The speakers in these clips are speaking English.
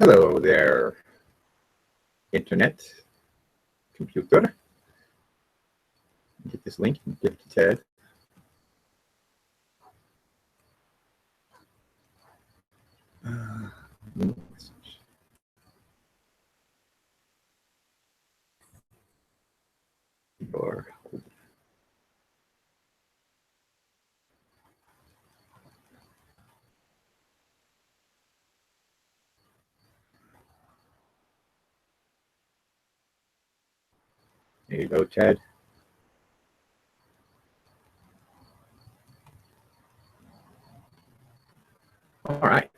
Hello there, Internet, computer. Get this link and give it to Ted. Your There you go, Ted. All right.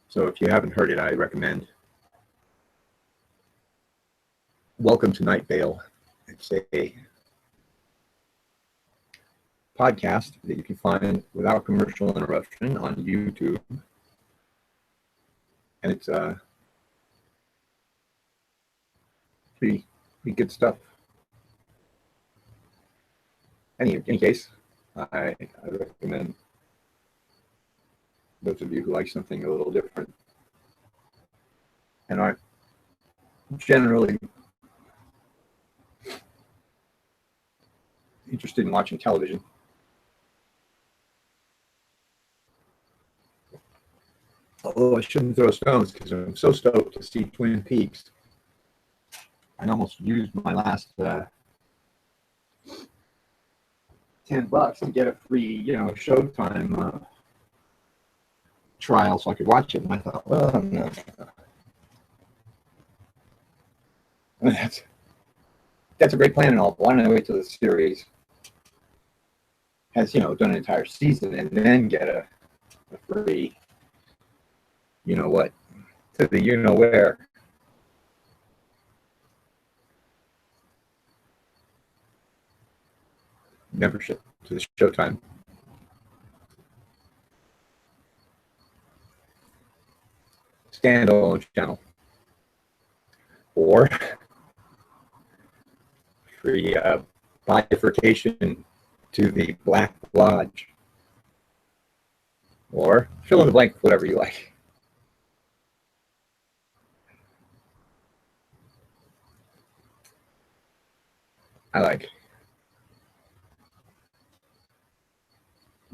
So if you haven't heard it, I recommend Welcome to Night Vale. It's a podcast that you can find without commercial interruption on YouTube. And it's pretty good stuff. Any case, I recommend those of you who like something a little different and aren't generally interested in watching television. Although I shouldn't throw stones because I'm so stoked to see Twin Peaks. I almost used my last $10 to get a free, Showtime trial so I could watch it. And I thought, well, no. That's a great plan and all. Why don't I wait till the series has, done an entire season and then get a free, what, to the where. Membership to the Showtime. Standalone channel. Or free bifurcation to the Black Lodge. Or fill in the blank, whatever you like. I like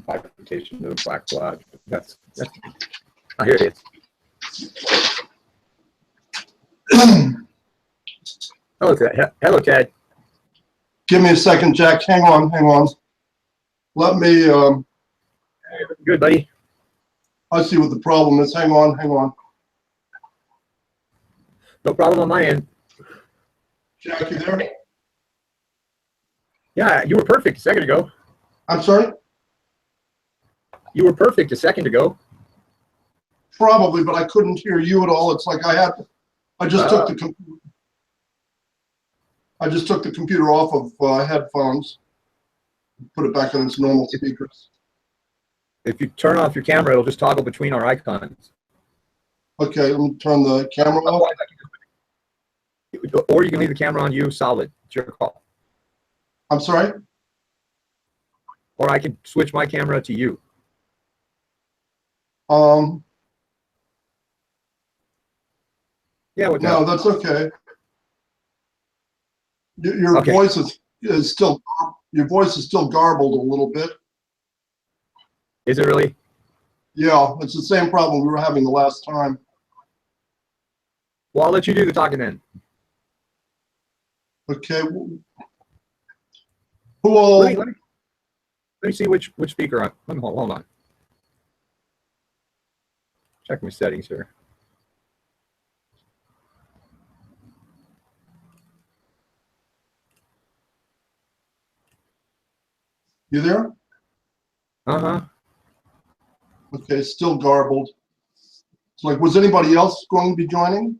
bifurcation to the Black Lodge. That's oh, here it is. Hello, Ted. Hello, Ted. Give me a second, Jack. Hang on. Let me. Good, buddy. I see what the problem is. Hang on. No problem on my end. Jack, you there? Yeah, you were perfect a second ago. I'm sorry? You were perfect a second ago. Probably, but I couldn't hear you at all. It's like I just took the computer off of headphones, put it back on its normal speakers. If you turn off your camera, it'll just toggle between our icons. Okay, let me turn the camera off. Or you can leave the camera on you solid. It's your call. I'm sorry? Or I can switch my camera to you. Yeah, no, that's okay. Your okay. Voice is still garbled a little bit. Is it really? Yeah, it's the same problem we were having the last time. Well, I'll let you do the talking then. Okay. Who will? Let me see which speaker on. Let me hold on. Check my settings here. You there? Uh-huh. Okay, still garbled. It's like, was anybody else going to be joining?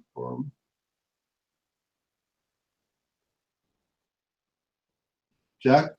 Jack?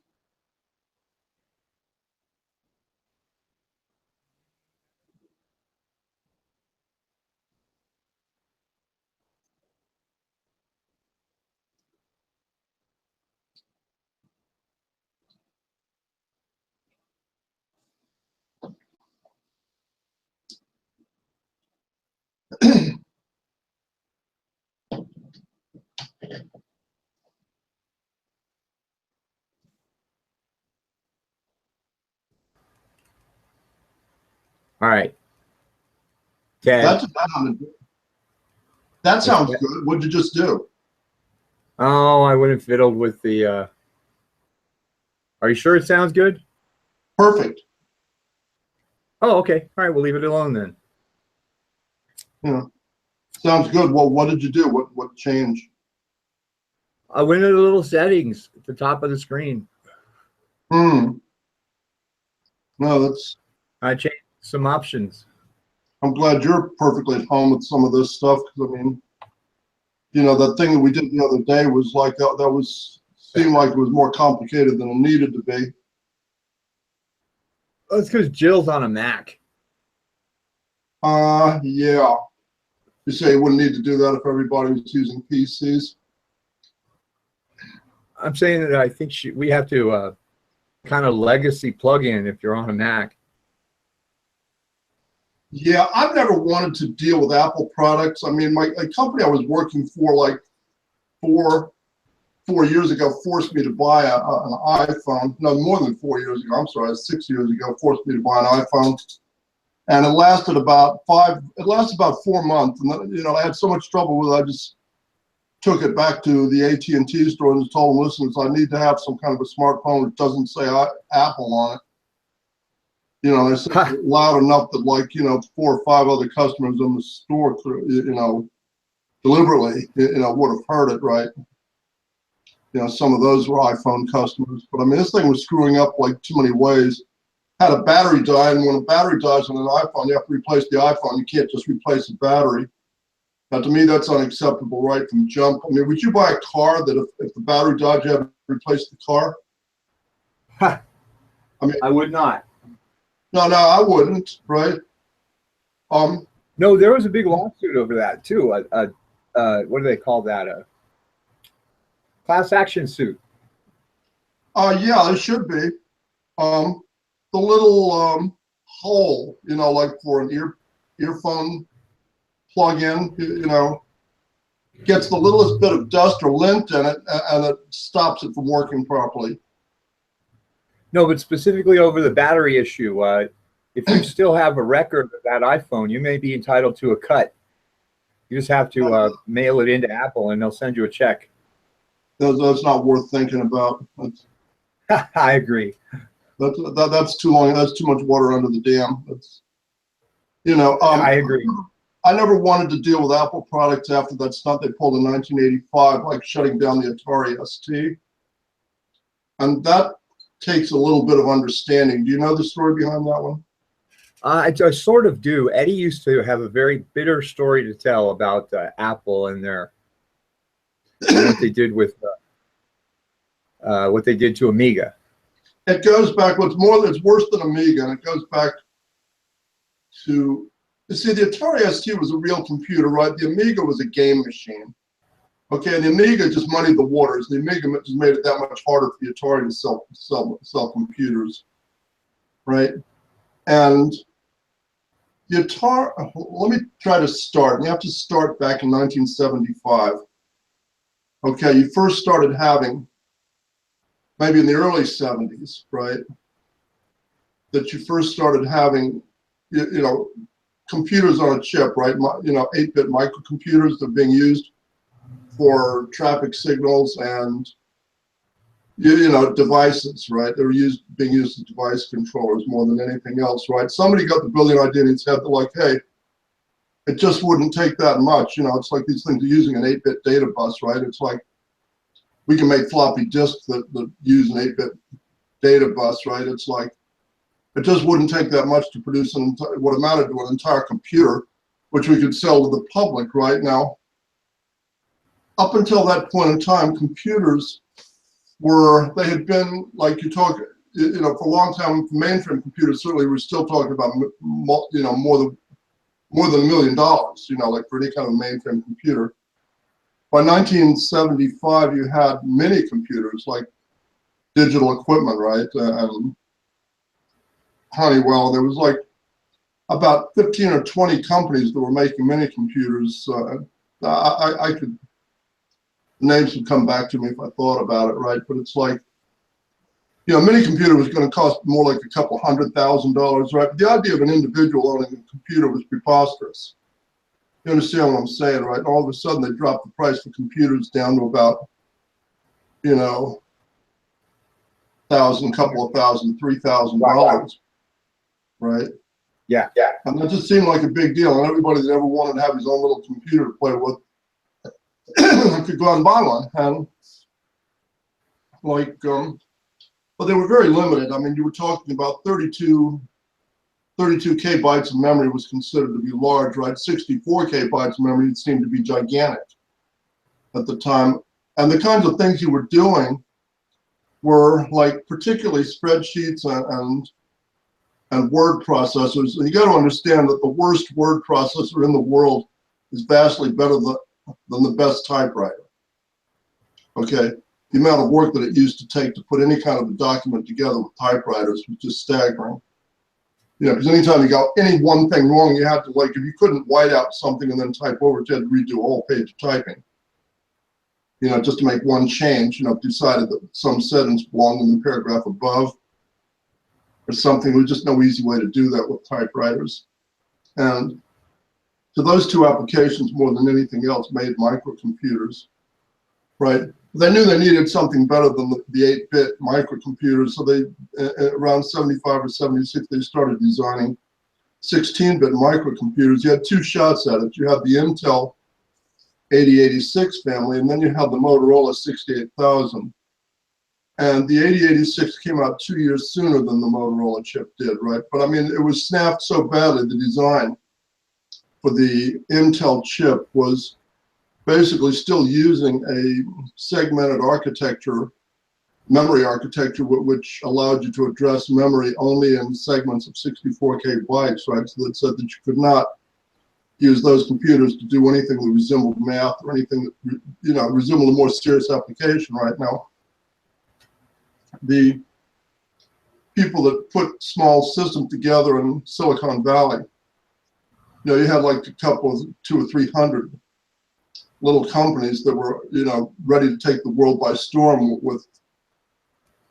All right. Ted. That sounds good. What'd you just do? Oh, I wouldn't fiddled with the. Are you sure it sounds good? Perfect. Oh, okay. All right, we'll leave it alone then. Yeah. Sounds good. Well, what did you do? What changed? I went into the little settings at the top of the screen. No, that's. I changed some options. I'm glad you're perfectly at home with some of this stuff, because I mean, you know, that thing that we did the other day was like seemed like it was more complicated than it needed to be. That's because Jill's on a Mac. Yeah. You say you wouldn't need to do that if everybody was using PCs? I'm saying that I think we have to kind of legacy plug in if you're on a Mac. Yeah, I've never wanted to deal with Apple products. I mean, my company I was working for like four years ago forced me to buy an iPhone. No, more than 4 years ago. I'm sorry, 6 years ago, forced me to buy an iPhone. And it lasted about 4 months. And then, you know, I had so much trouble with it, I just took it back to the AT&T store and told them, listen, I need to have some kind of a smartphone that doesn't say Apple on it. You know, they said it loud enough that, like, you know, 4 or 5 other customers in the store, you know, deliberately, you know, would have heard it, right? You know, some of those were iPhone customers. But I mean, this thing was screwing up like too many ways. Had a battery die, and when a battery dies on an iPhone, you have to replace the iPhone. You can't just replace the battery. Now, to me, that's unacceptable right from jump. I mean, would you buy a car that if the battery died, you had to replace the car? I mean, I would not. No, I wouldn't, right? No, there was a big lawsuit over that too. What do they call that? A class action suit. Yeah, it should be. The little hole, you know, like for an earphone plug-in, you know, gets the littlest bit of dust or lint in it, and it stops it from working properly. No, but specifically over the battery issue, if you still have a record of that iPhone, you may be entitled to a cut. You just have to mail it into Apple, and they'll send you a check. That's not worth thinking about. I agree. That's too long. That's too much water under the dam. That's, you know. I agree. I never wanted to deal with Apple products after that stunt they pulled in 1985, like shutting down the Atari ST, and that takes a little bit of understanding. Do you know the story behind that one? I sort of do. Eddie used to have a very bitter story to tell about Apple and what they did with what they did to Amiga. It goes back. It's worse than Amiga, and it goes back to, you see, the Atari ST was a real computer, right? The Amiga was a game machine. Okay, and the Amiga just muddied the waters. The Amiga just made it that much harder for the Atari to sell computers, right? And the Atari, let me try to start. You have to start back in 1975. Okay, you first started having, maybe in the early 70s, right? That you first started having, you know, computers on a chip, right? You know, 8-bit microcomputers that are being used for traffic signals and, you know, devices, right? They were being used as device controllers more than anything else, right? Somebody got the brilliant idea in his head. They're like, hey, it just wouldn't take that much. You know, it's like these things are using an 8-bit data bus, right? It's like we can make floppy disks that use an 8-bit data bus, right? It's like it just wouldn't take that much to produce what amounted to an entire computer, which we could sell to the public right now. Up until that point in time, computers they had been, like you talk, you know, for a long time, mainframe computers, certainly we're still talking about, you know, more than $1 million, you know, like for any kind of mainframe computer. By 1975, you had mini computers like Digital Equipment, right? And Honeywell. There was like about 15 or 20 companies that were making mini computers. I could, names would come back to me if I thought about it, right? But it's like You know, a mini computer was going to cost more like a couple $100,000, right? But the idea of an individual owning a computer was preposterous. You understand what I'm saying, right? And all of a sudden they dropped the price for computers down to about, you know, couple of thousand, $3,000, right? Yeah. And that just seemed like a big deal. And everybody that ever wanted to have his own little computer to play with could go out and buy one. And like, but they were very limited. I mean, you were talking about 32 bytes of memory was considered to be large, right? 64 bytes of memory seemed to be gigantic at the time. And the kinds of things you were doing were like particularly spreadsheets and word processors. And you got to understand that the worst word processor in the world is vastly better than the best typewriter. Okay, the amount of work that it used to take to put any kind of a document together with typewriters was just staggering. You know, because anytime you got any one thing wrong, you had to, like, if you couldn't white out something and then type over it, you had to redo a whole page of typing. You know, just to make one change, you know, decided that some sentence belonged in the paragraph above or something. There was just no easy way to do that with typewriters. And so those two applications, more than anything else, made microcomputers, right? They knew they needed something better than the 8-bit microcomputers, so they, around 75 or 76, they started designing 16-bit microcomputers. You had two shots at it. You had the Intel 8086 family, and then you had the Motorola 68000. And the 8086 came out 2 years sooner than the Motorola chip did, right? But I mean, it was snapped so badly, the design for the Intel chip was basically still using a segmented architecture, memory architecture, which allowed you to address memory only in segments of 64 bytes, right? So that said that you could not use those computers to do anything that resembled math or anything that, you know, resembled a more serious application right now. The people that put small systems together in Silicon Valley, you know, you had like a couple of 200 or 300 little companies that were, you know, ready to take the world by storm with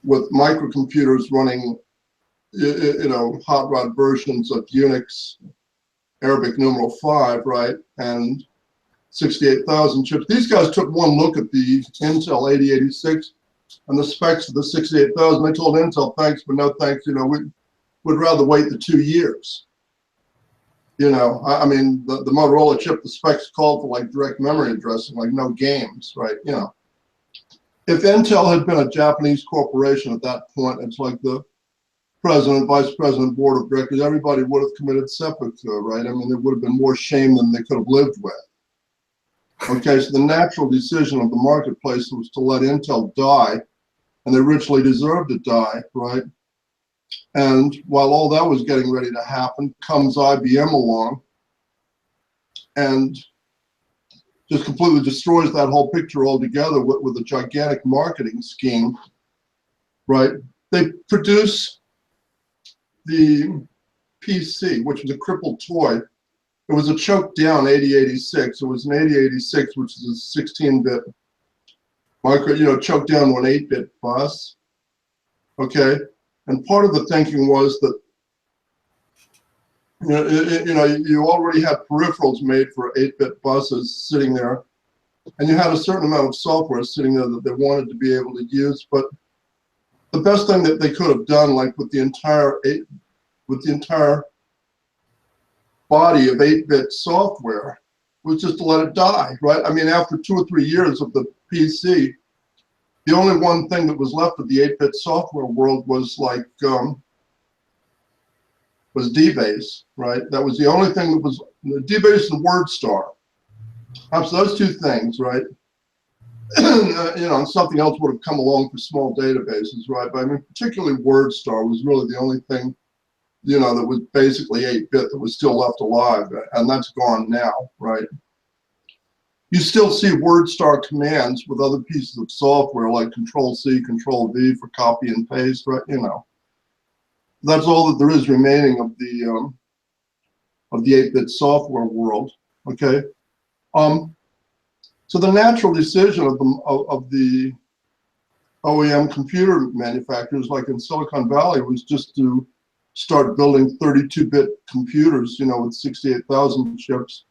microcomputers running, you know, hot rod versions of Unix, Arabic numeral 5, right, and 68,000 chips. These guys took one look at the Intel 8086 and the specs of the 68,000. They told Intel, thanks, but no thanks. You know, we'd rather wait the 2 years. You know, I mean, the Motorola chip, the specs called for like direct memory addressing, like no games, right? You know, if Intel had been a Japanese corporation at that point, it's like the president, vice president, board of directors, everybody would have committed seppuku, right? I mean, there would have been more shame than they could have lived with. Okay, so the natural decision of the marketplace was to let Intel die, and they richly deserved to die, right? And while all that was getting ready to happen, comes IBM along and just completely destroys that whole picture altogether with a gigantic marketing scheme, right? They produce the PC, which was a crippled toy. It was a choked down 8086. It was an 8086, which is a 16-bit micro, you know, choked down to an 8-bit bus. Okay, and part of the thinking was that, you already had peripherals made for 8-bit buses sitting there, and you had a certain amount of software sitting there that they wanted to be able to use. But the best thing that they could have done, like with the entire body of 8-bit software, was just to let it die, right? I mean, after 2 or 3 years of the PC, the only one thing that was left of the 8-bit software world was like, was DBase, right? That was the only thing that was, DBase and WordStar. So those two things, right? You know, and something else would have come along for small databases, right? But I mean, particularly WordStar was really the only thing, you know, that was basically 8-bit that was still left alive, and that's gone now, right? You still see WordStar commands with other pieces of software like Control-C, Control-V for copy and paste, right? You know, that's all that there is remaining of the 8-bit software world. Okay, so the natural decision of the OEM computer manufacturers, like in Silicon Valley, was just to start building 32-bit computers, you know, with 68,000 chips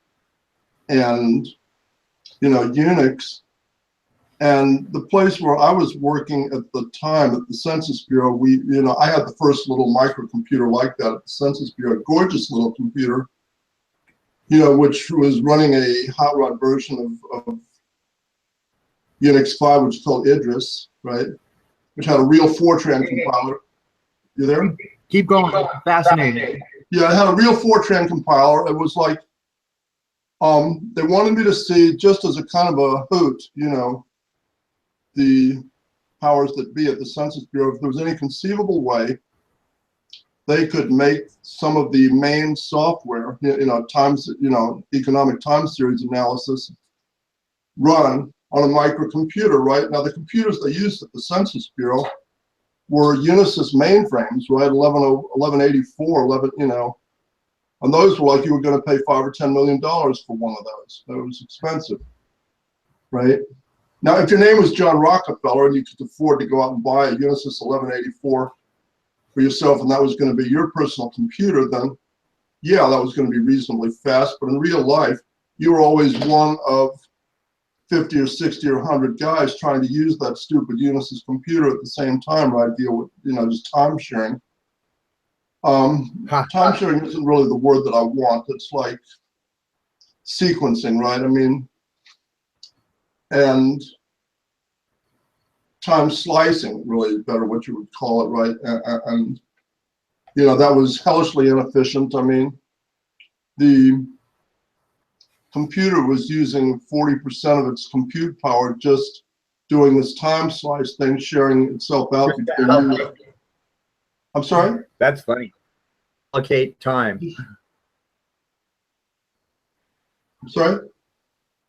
and, you know, Unix. And the place where I was working at the time at the Census Bureau, I had the first little microcomputer like that at the Census Bureau, a gorgeous little computer, you know, which was running a hot rod version of Unix 5, which is called Idris, right? Which had a real Fortran compiler. You there? Keep going. Fascinating. Yeah, it had a real Fortran compiler. It was like, they wanted me to see, just as a kind of a hoot, you know, the powers that be at the Census Bureau, if there was any conceivable way they could make some of the main software, you know, economic time series analysis run on a microcomputer, right? Now, the computers they used at the Census Bureau were Unisys mainframes, right? 1184, you know, and those were like you were going to pay $5 or $10 million for one of those. That was expensive, right? Now, if your name was John Rockefeller and you could afford to go out and buy a Unisys 1184 for yourself, and that was going to be your personal computer, then yeah, that was going to be reasonably fast. But in real life, you were always one of 50 or 60 or 100 guys trying to use that stupid Unisys computer at the same time, right? Deal with, you know, just time sharing. Time sharing isn't really the word that I want. It's like sequencing, right? I mean, and time slicing really is better what you would call it, right? And you know, that was hellishly inefficient. I mean, the computer was using 40% of its compute power just doing this time slice thing, sharing itself out between you. I'm sorry? That's funny. Allocate time. I'm sorry?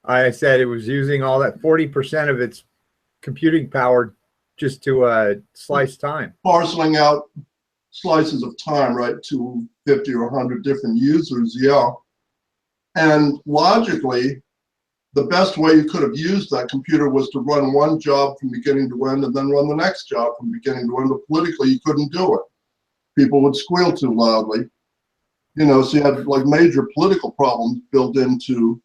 I said it was using all that 40% of its computing power just to slice time. Parceling out slices of time, right, to 50 or 100 different users, yeah. And logically, the best way you could have used that computer was to run one job from beginning to end and then run the next job from beginning to end. But politically, you couldn't do it. People would squeal too loudly. You know, so you had like major political problems built into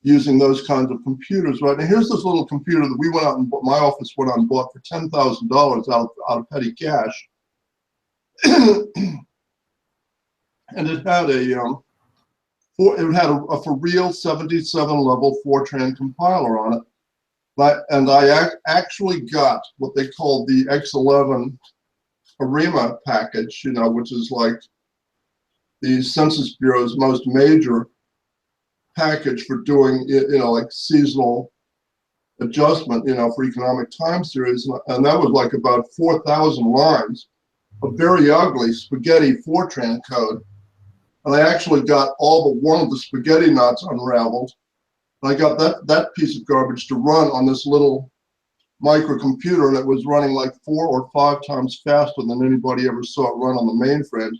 using those kinds of computers, right? And here's this little computer that we went out and my office went out and bought for $10,000 out of petty cash. And it had a for real 77 level Fortran compiler on it. And I actually got what they called the X11 ARIMA package, you know, which is like the Census Bureau's most major package for doing, you know, like seasonal adjustment, you know, for economic time series. And that was like about 4,000 lines of very ugly spaghetti Fortran code. And I actually got all but one of the spaghetti knots unraveled. And I got that piece of garbage to run on this little microcomputer, and it was running like 4 or 5 times faster than anybody ever saw it run on the mainframes.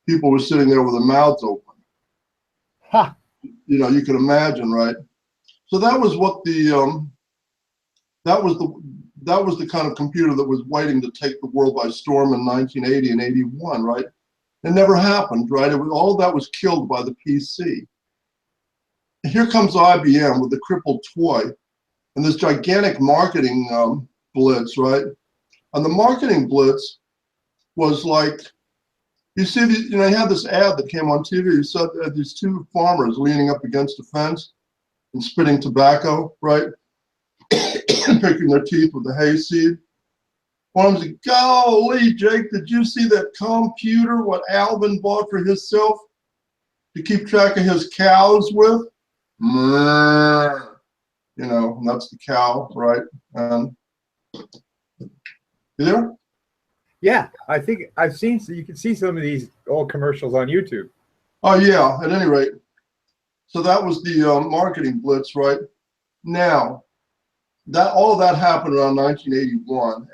People were sitting there with their mouths open. Ha! You know, you can imagine, right? So that was what the that was the kind of computer that was waiting to take the world by storm in 1980 and 81, right? It never happened, right? All of that was killed by the PC. Here comes IBM with the crippled toy and this gigantic marketing blitz, right? And the marketing blitz was like, you see, you know, he had this ad that came on TV. You saw these 2 farmers leaning up against a fence and spitting tobacco, right? And picking their teeth with the hayseed. One of them said, golly, Jake, did you see that computer, what Alvin bought for himself to keep track of his cows with? You know, and that's the cow, right? You there? Yeah, I think I've seen, so you can see some of these old commercials on YouTube. Oh, yeah, at any rate. So that was the marketing blitz, right? Now, all of that happened around 1981,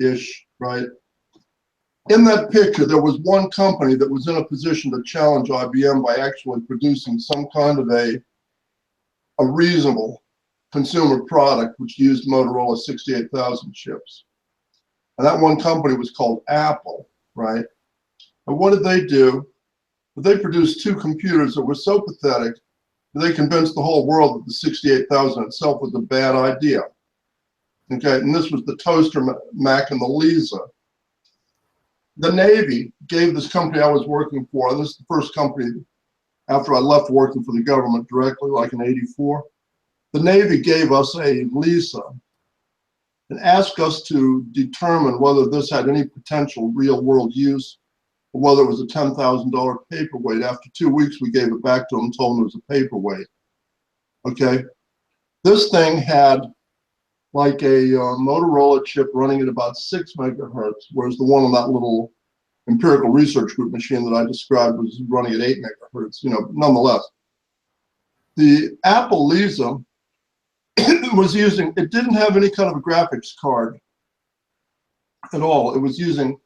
81-ish, right? In that picture, there was one company that was in a position to challenge IBM by actually producing some kind of a reasonable consumer product which used Motorola 68,000 chips. And that one company was called Apple, right? And what did they do? They produced two computers that were so pathetic that they convinced the whole world that the 68,000 itself was a bad idea. Okay, and this was the Toaster Mac and the Lisa. The Navy gave this company I was working for, and this is the first company after I left working for the government directly, like in '84. The Navy gave us a Lisa and asked us to determine whether this had any potential real world use or whether it was a $10,000 paperweight. After 2 weeks, we gave it back to them and told them it was a paperweight. Okay, this thing had like a Motorola chip running at about 6 megahertz, whereas the one on that little empirical research group machine that I described was running at 8 megahertz, you know, nonetheless. The Apple Lisa was using, it didn't have any kind of a graphics card at all. It was using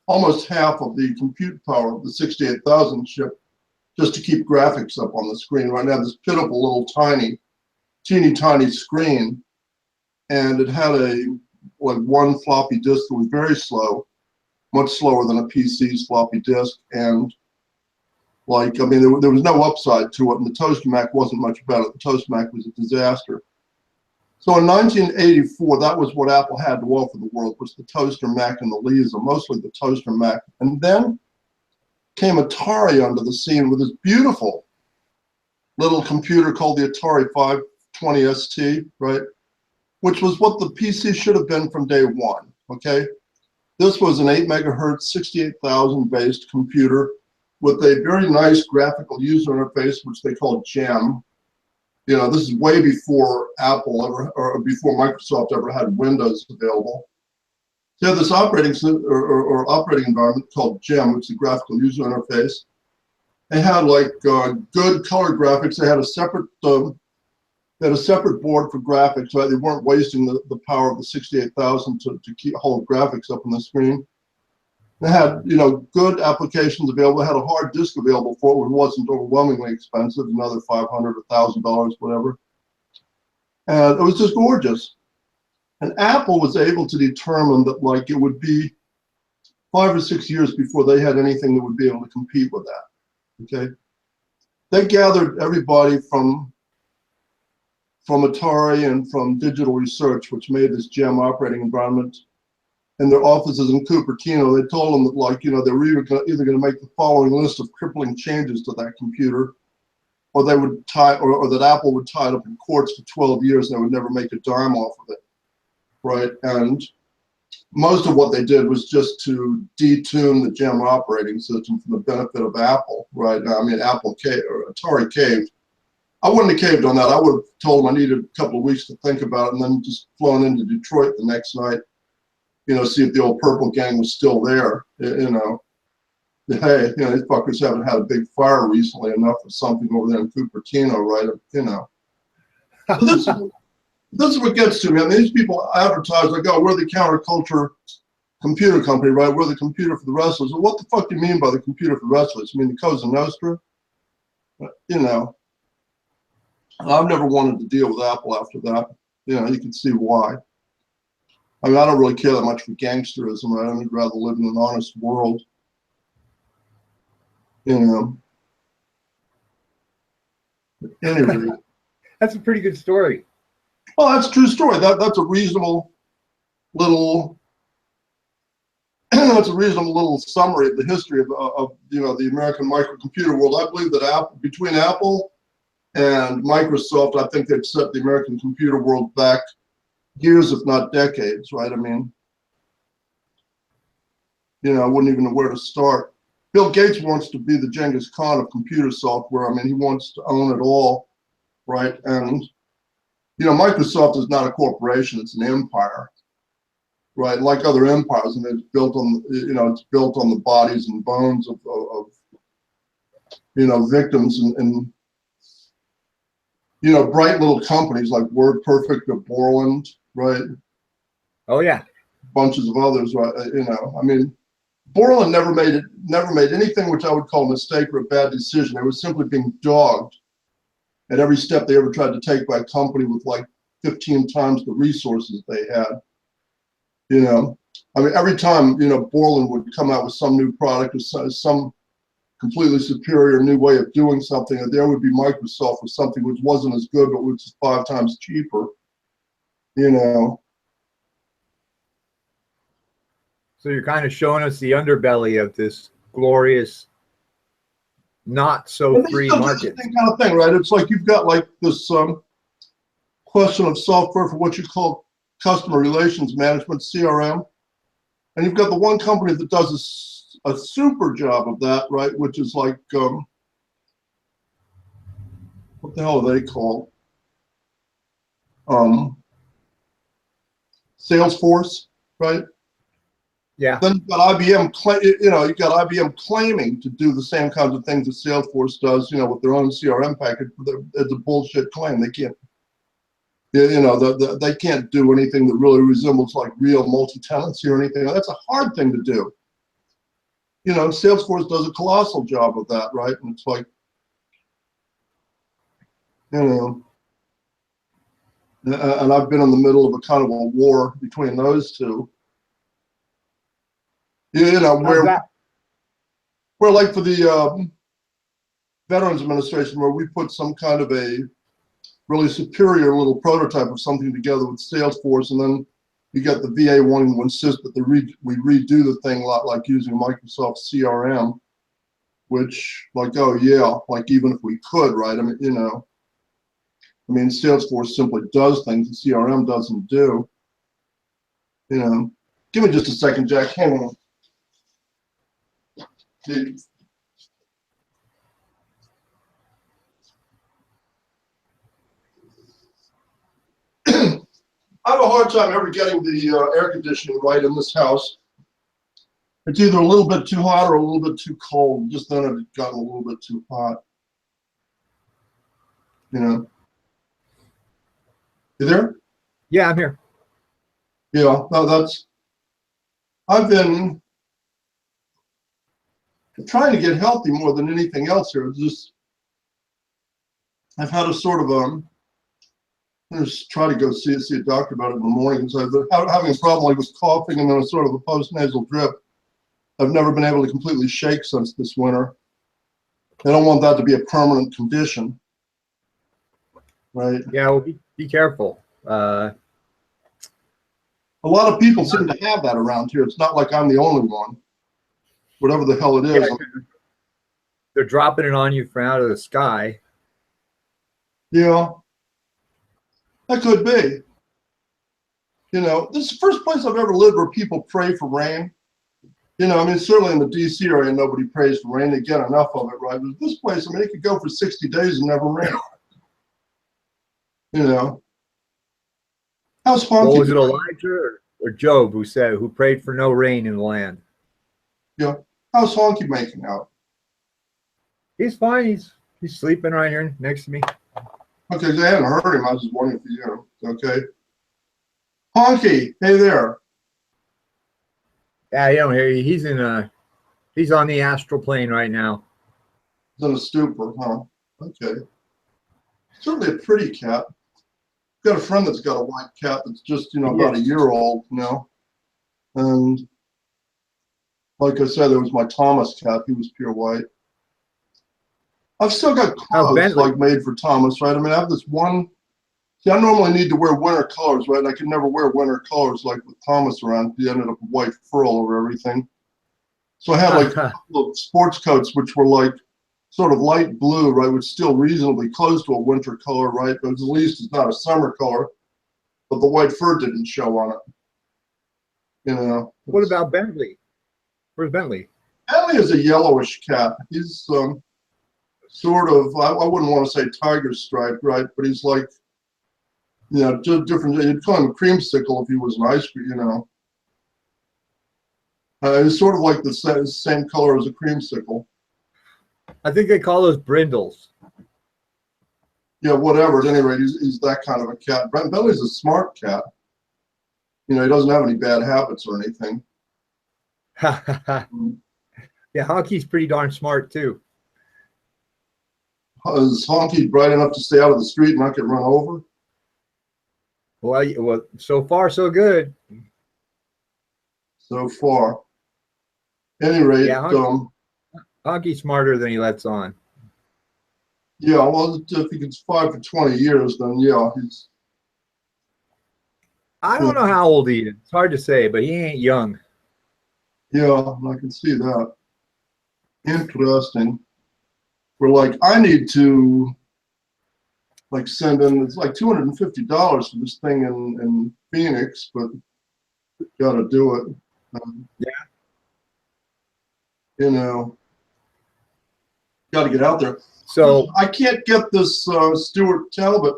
almost half of the compute power of the 68,000 chip just to keep graphics up on the screen. Right now, this pitiful little teeny tiny screen, and it had a like one floppy disk that was very slow, much slower than a PC's floppy disk, and like, I mean, there was no upside to it, and the Toaster Mac wasn't much better. The Toaster Mac was a disaster. So in 1984, that was what Apple had to offer the world, was the Toaster Mac and the Lisa, mostly the Toaster Mac. And then came Atari onto the scene with this beautiful little computer called the Atari 520 ST, right? Which was what the PC should have been from day one, okay? This was an 8 megahertz, 68,000 based computer with a very nice graphical user interface, which they called GEM. You know, this is way before Apple ever, or before Microsoft ever had Windows available. So this operating environment called GEM, which is the graphical user interface. They had like good color graphics. They had a separate board for graphics, right? They weren't wasting the power of the 68,000 to hold graphics up on the screen. They had, you know, good applications available. They had a hard disk available for it, which wasn't overwhelmingly expensive, another $500, $1,000, whatever. And it was just gorgeous. And Apple was able to determine that, like, it would be 5 or 6 years before they had anything that would be able to compete with that. Okay, they gathered everybody from Atari and from Digital Research, which made this GEM operating environment, in their offices in Cupertino. They told them that, like, you know, they were either going to make the following list of crippling changes to that computer, or they would or that Apple would tie it up in courts for 12 years and they would never make a dime off of it, right? And most of what they did was just to detune the GEM operating system for the benefit of Apple, right? I mean, Atari caved. I wouldn't have caved on that. I would have told them I needed a couple of weeks to think about it and then just flown into Detroit the next night, you know, see if the old Purple Gang was still there, you know. Hey, you know, these fuckers haven't had a big fire recently enough of something over there in Cupertino, right? You know. This is what gets to me. I mean, these people advertise like, oh, we're the counterculture computer company, right? We're the computer for the restless. Well, what the fuck do you mean by the computer for the restless? You mean the Cosa Nostra? You know, I've never wanted to deal with Apple after that. You know, you can see why. I mean, I don't really care that much for gangsterism, right? I'd rather live in an honest world. You know. Anyway. That's a pretty good story. Well, that's a true story. That's a reasonable little that's a reasonable little summary of the history of you know, the American microcomputer world. I believe that between Apple and Microsoft, I think they've set the American computer world back years, if not decades, right? I mean, you know, I wouldn't even know where to start. Bill Gates wants to be the Genghis Khan of computer software. I mean, he wants to own it all, right? And, you know, Microsoft is not a corporation, it's an empire, right? Like other empires, and it's built on, you know, it's built on the bodies and bones of you know, victims and you know, bright little companies like WordPerfect or Borland, right? Oh yeah. Bunches of others, right? You know, I mean, Borland never made anything which I would call a mistake or a bad decision. They were simply being dogged at every step they ever tried to take by a company with like 15 times the resources they had. You know, I mean, every time, you know, Borland would come out with some new product or some completely superior new way of doing something, and there would be Microsoft with something which wasn't as good, but which is 5 times cheaper, you know. So you're kind of showing us the underbelly of this glorious, not so free market. Same kind of thing, right? It's like you've got like this question of software for what you call customer relations management, CRM, and you've got the one company that does a super job of that, right? Which is like, what the hell are they called? Salesforce, right? Yeah. Then you've got IBM, you know, you've got IBM claiming to do the same kinds of things that Salesforce does, you know, with their own CRM package. It's a bullshit claim. They can't, you know, they can't do anything that really resembles like real multi-tenancy or anything. That's a hard thing to do. You know, Salesforce does a colossal job of that, right? And it's like, you know, and I've been in the middle of a kind of a war between those two. You know, where like for the Veterans Administration, where we put some kind of a really superior little prototype of something together with Salesforce, and then you got the VA wanting to insist that we redo the thing a lot like using Microsoft CRM, which, like, oh yeah, like even if we could, right? I mean, you know, I mean, Salesforce simply does things that CRM doesn't do. You know, give me just a second, Jack. Hang on. I have a hard time ever getting the air conditioning right in this house. It's either a little bit too hot or a little bit too cold. Just then it had gotten a little bit too hot. You know. You there? Yeah, I'm here. Yeah, no, I've been trying to get healthy more than anything else here. It's just, I've had a sort of I just try to go see a doctor about it in the morning. So I've been having a problem like with coughing and then a sort of a post-nasal drip. I've never been able to completely shake since this winter. I don't want that to be a permanent condition, right? Yeah, well, be careful. A lot of people seem to have that around here. It's not like I'm the only one. Whatever the hell it is. Yeah, they're dropping it on you from out of the sky. Yeah, that could be. You know, this is the first place I've ever lived where people pray for rain. You know, I mean, certainly in the DC area, nobody prays for rain. They get enough of it, right? But this place, I mean, it could go for 60 days and never rain. You know. How's Honky? Well, was it Elijah or Job who prayed for no rain in the land? Yeah. How's Honky making out? He's fine. He's sleeping right here next to me. Okay, I hadn't heard him. I was just wondering if you know. Okay. Honky, hey there. Yeah, you don't hear you. He's on the astral plane right now. He's in a stupor, huh? Okay. Certainly a pretty cat. I've got a friend that's got a white cat that's just, you know, about a year old, you know. And like I said, there was my Thomas cat. He was pure white. I've still got clothes like made for Thomas, right? I mean, I have this one. See, I normally need to wear winter colors, right? And I can never wear winter colors like with Thomas around. He ended up with white fur all over everything. So I had like a couple of sports coats, which were like sort of light blue, right? Which still reasonably close to a winter color, right? But at least it's not a summer color. But the white fur didn't show on it. You know. What about Bentley? Where's Bentley? Bentley is a yellowish cat. He's sort of, I wouldn't want to say tiger striped, right? But he's like, you know, just different. You'd call him a creamsicle if he was an ice cream, you know. He's sort of like the same color as a creamsicle. I think they call those brindles. Yeah, whatever. At any rate, he's that kind of a cat. Bentley's a smart cat. You know, he doesn't have any bad habits or anything. Yeah, Honky's pretty darn smart too. Is Honky bright enough to stay out of the street and not get run over? Well, so far so good. So far. Any rate, Yeah, Honky's smarter than he lets on. yeah, well, if he gets 5 for 20 years, then yeah, he's. I don't know how old he is. It's hard to say, but he ain't young. Yeah, I can see that. Interesting. We're like, I need to like send in, it's like $250 for this thing in Phoenix, but gotta do it. Yeah. You know, gotta get out there. So I can't get this Stuart Talbot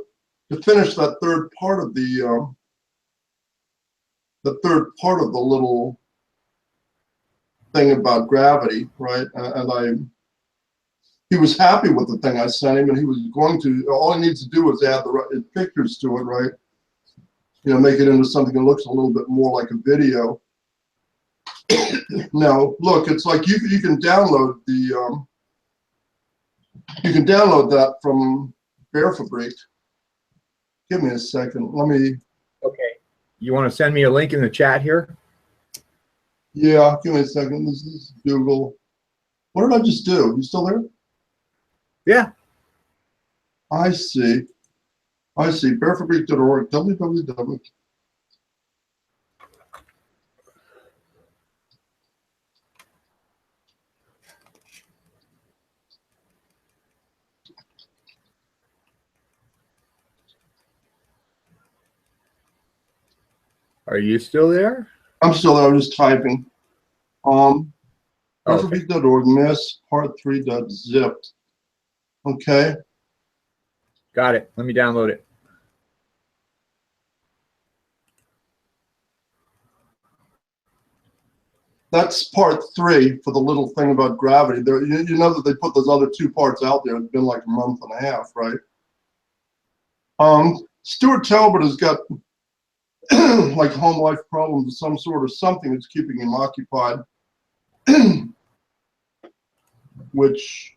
to finish that third part of the little thing about gravity, right? And he was happy with the thing I sent him, and he was going to. All he needs to do is add the right pictures to it, right? You know, make it into something that looks a little bit more like a video. Now, look, it's like you can download that from Bearfabric. Give me a second. Let me. okay, you want to send me a link in the chat here? Yeah, give me a second. This is Google. What did I just do? You still there? Yeah. I see. Bearfabric.org. www. Are you still there? I'm still there. I'm just typing. Okay. Bearfabric.org. Miss part3.zip. Okay. Got it. Let me download it. That's part 3 for the little thing about gravity. There, you know that they put those other 2 parts out there. It's been like a month and a half, right? Stuart Talbot has got like home life problems of some sort or something that's keeping him occupied, which,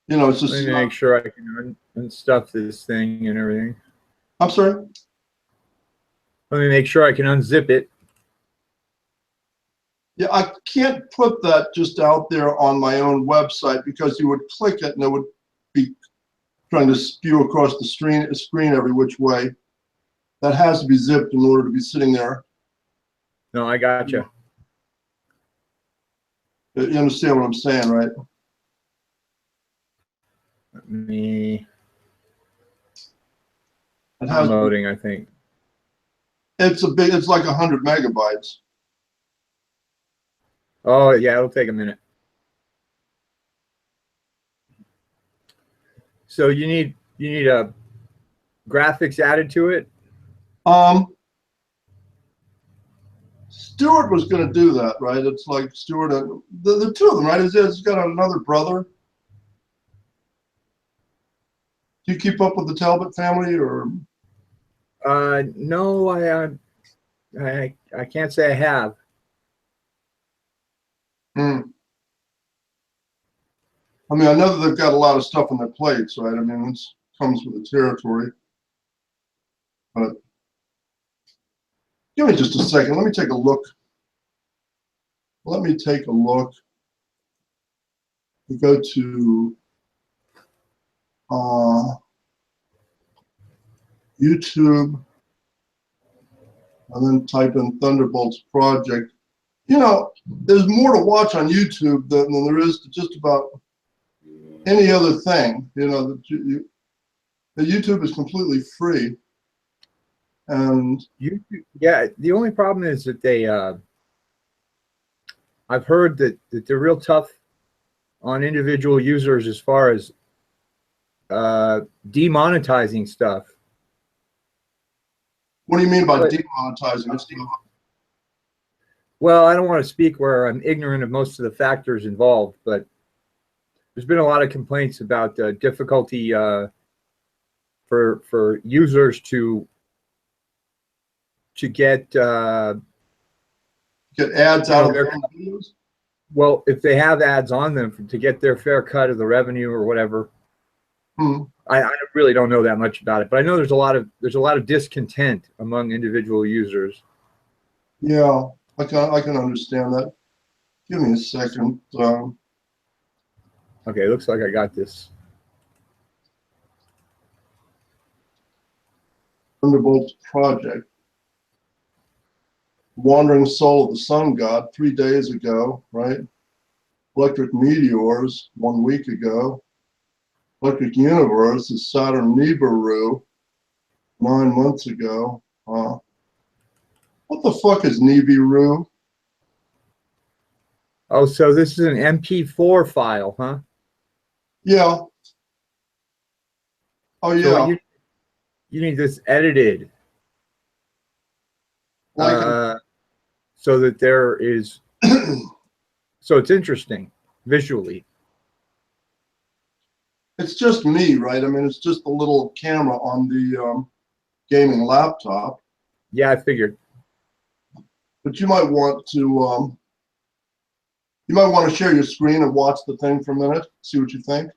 you know, it's just. Let me make sure I can unstuff this thing and everything. I'm sorry? Let me make sure I can unzip it. Yeah, I can't put that just out there on my own website because you would click it and it would be trying to spew across the screen every which way. That has to be zipped in order to be sitting there. No, I gotcha. You understand what I'm saying, right? Let me. It has, Downloading, I think. it's like 100 megabytes. Oh yeah, it'll take a minute. So you need a graphics added to it. Stuart was going to do that, right? It's like Stuart and the 2 of them, right? He's got another brother. Do you keep up with the Talbot family, or? No, I can't say I have. I mean, I know that they've got a lot of stuff on their plates, right? I mean, this comes with the territory. But give me just a second. Let me take a look. We go to YouTube and then type in Thunderbolts Project. You know, there's more to watch on YouTube than there is to just about any other thing. You know, the YouTube is completely free. And yeah, the only problem is that they I've heard that they're real tough on individual users as far as demonetizing stuff. what do you mean by demonetizing it? Well, I don't want to speak where I'm ignorant of most of the factors involved, but there's been a lot of complaints about difficulty for users to get Get ads out of their videos? Well, if they have ads on them to get their fair cut of the revenue or whatever. I really don't know that much about it, but I know there's a lot of discontent among individual users. Yeah, I can understand that. Give me a second. Okay, looks like I got this. Thunderbolt project. Wandering Soul of the Sun God 3 days ago, right? Electric Meteors 1 week ago. Electric Universe is Saturn Nibiru 9 months ago. What the fuck is Nibiru? Oh, so this is an MP4 file, huh? Yeah. Oh So yeah. you need this edited, Like so that there is, so it's interesting visually. it's just me, right? I mean, it's just a little camera on the gaming laptop. Yeah, I figured. But you might want to share your screen and watch the thing for a minute, see what you think.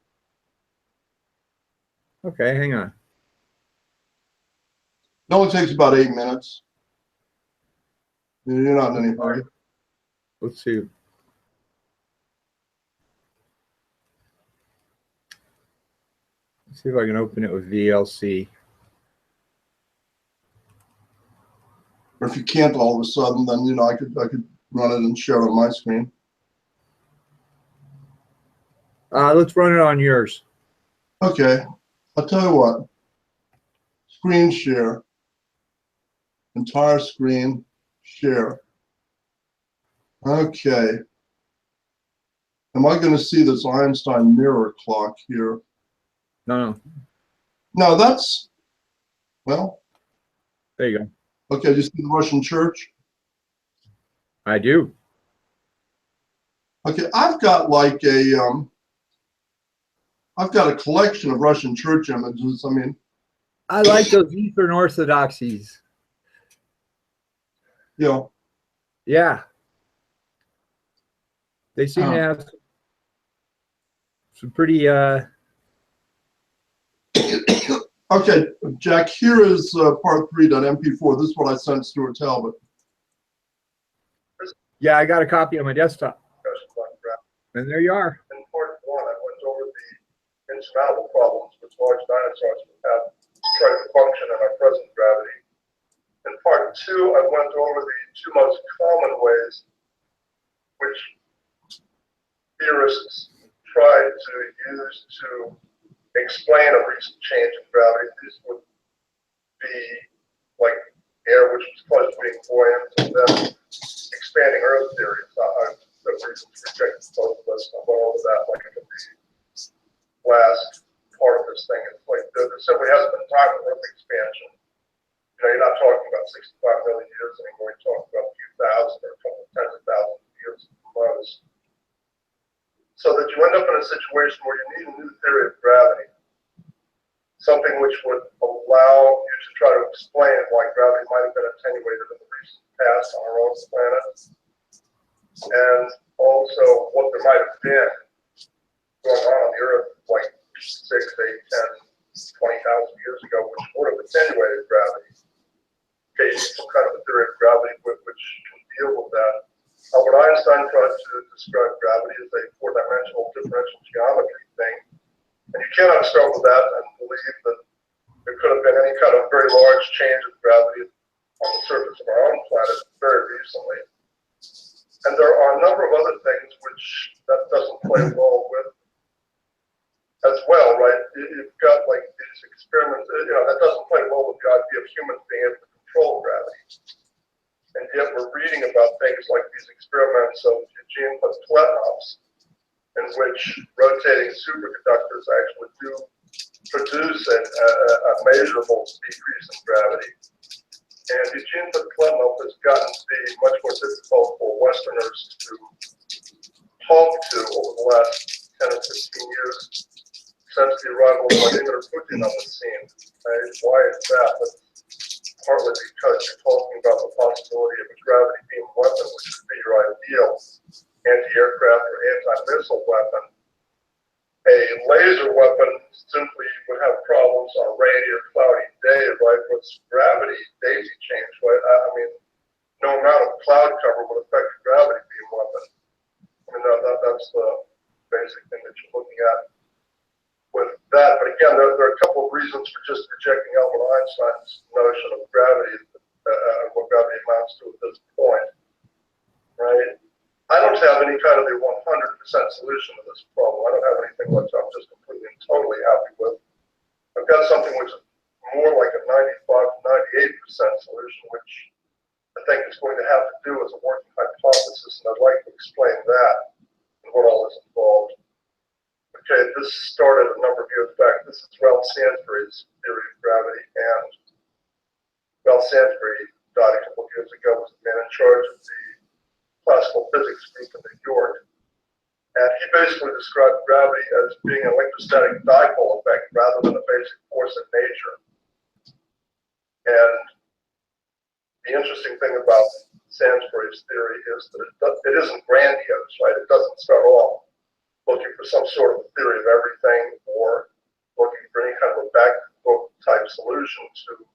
Okay, hang on. It only takes about 8 minutes. You're not in any hurry. Let's see. Let's see if I can open it with VLC. Or if you can't all of a sudden, then I could run it and share it on my screen. Let's run it on yours. Okay, I'll tell you what. Screen share. Entire screen share. Okay. Am I going to see this Einstein mirror clock here? No. No, that's, well, There you go. okay, do you see the Russian church? I do. Okay, I've got a collection of Russian church images. I mean, I like those Eastern Orthodoxies. Yeah. They seem to have some pretty okay, Jack, here is part 3.mp4. This is what I sent Stuart Talbot. Yeah, I got a copy on my desktop. And there you are. In part 1, I went over the insurmountable problems which large dinosaurs would have trying to function in our present gravity. In part 2, I went over the 2 most common ways which theorists try to use to explain a recent change in gravity. These would be like air which was caused being buoyant, and then expanding Earth theories. The reasons rejected both of us. I went over that like in the last part of this thing. It's like there simply hasn't been time for Earth expansion. You're not talking about 65 million years anymore. You're talking about a few thousand or a couple of tens of thousands of years at most. So that you end up in a situation where you need a new theory of gravity, something which would allow you to try to explain why gravity might have been attenuated in the recent past on our own planet, and also what there might have been going on the Earth like 6, 8, 10, 20,000 years ago, which would have attenuated gravity. Okay, some kind of a theory of gravity which can deal with that. What Einstein tried to describe gravity as a 4-dimensional differential geometry thing. And you cannot start with that and believe that there could have been any kind of very large change of gravity on the surface of our own planet very recently. And there are a number of other things which that doesn't play well with as well, right? You've got like these experiments, that doesn't play well with the idea of humans being able to control gravity. And yet we're reading about things like these experiments of Eugene Platonov's, in which rotating superconductors actually do produce a measurable decrease in gravity. And Eugene Platonoff has gotten to be much more difficult for Westerners to talk to over the last 10 or 15 years since the arrival of Vladimir Putin on the scene. Why is that? But partly because you're talking about the possibility of a gravity beam weapon, which would be your ideal anti-aircraft or anti-missile weapon. a laser weapon simply would have problems on a rainy or cloudy day, right? With gravity daisy chains, right? I mean, no amount of cloud cover would affect a gravity beam weapon. I mean, that's the basic thing that you're looking at with that. But again, there are a couple of reasons for just rejecting Albert Einstein's notion of gravity, what gravity amounts to at this point, right? I don't have any kind of a 100% solution to this problem. I don't have anything which I'm just completely and totally happy with. I've got something which is more like a 95 to 98% solution, which I think is going to have to do as a working hypothesis, and I'd like to explain that and what all is involved. Okay, this started a number of years back. This is Ralph Sandbury's theory of gravity, and Ralph Sandbury died a couple of years ago, was the man in charge of the classical physics group in New York. And he basically described gravity as being an electrostatic dipole effect rather than a basic force in nature. And the interesting thing about Sandbury's theory is that it isn't grandiose, right? It doesn't start off looking for some sort of theory of everything or looking for any kind of a back book type solution to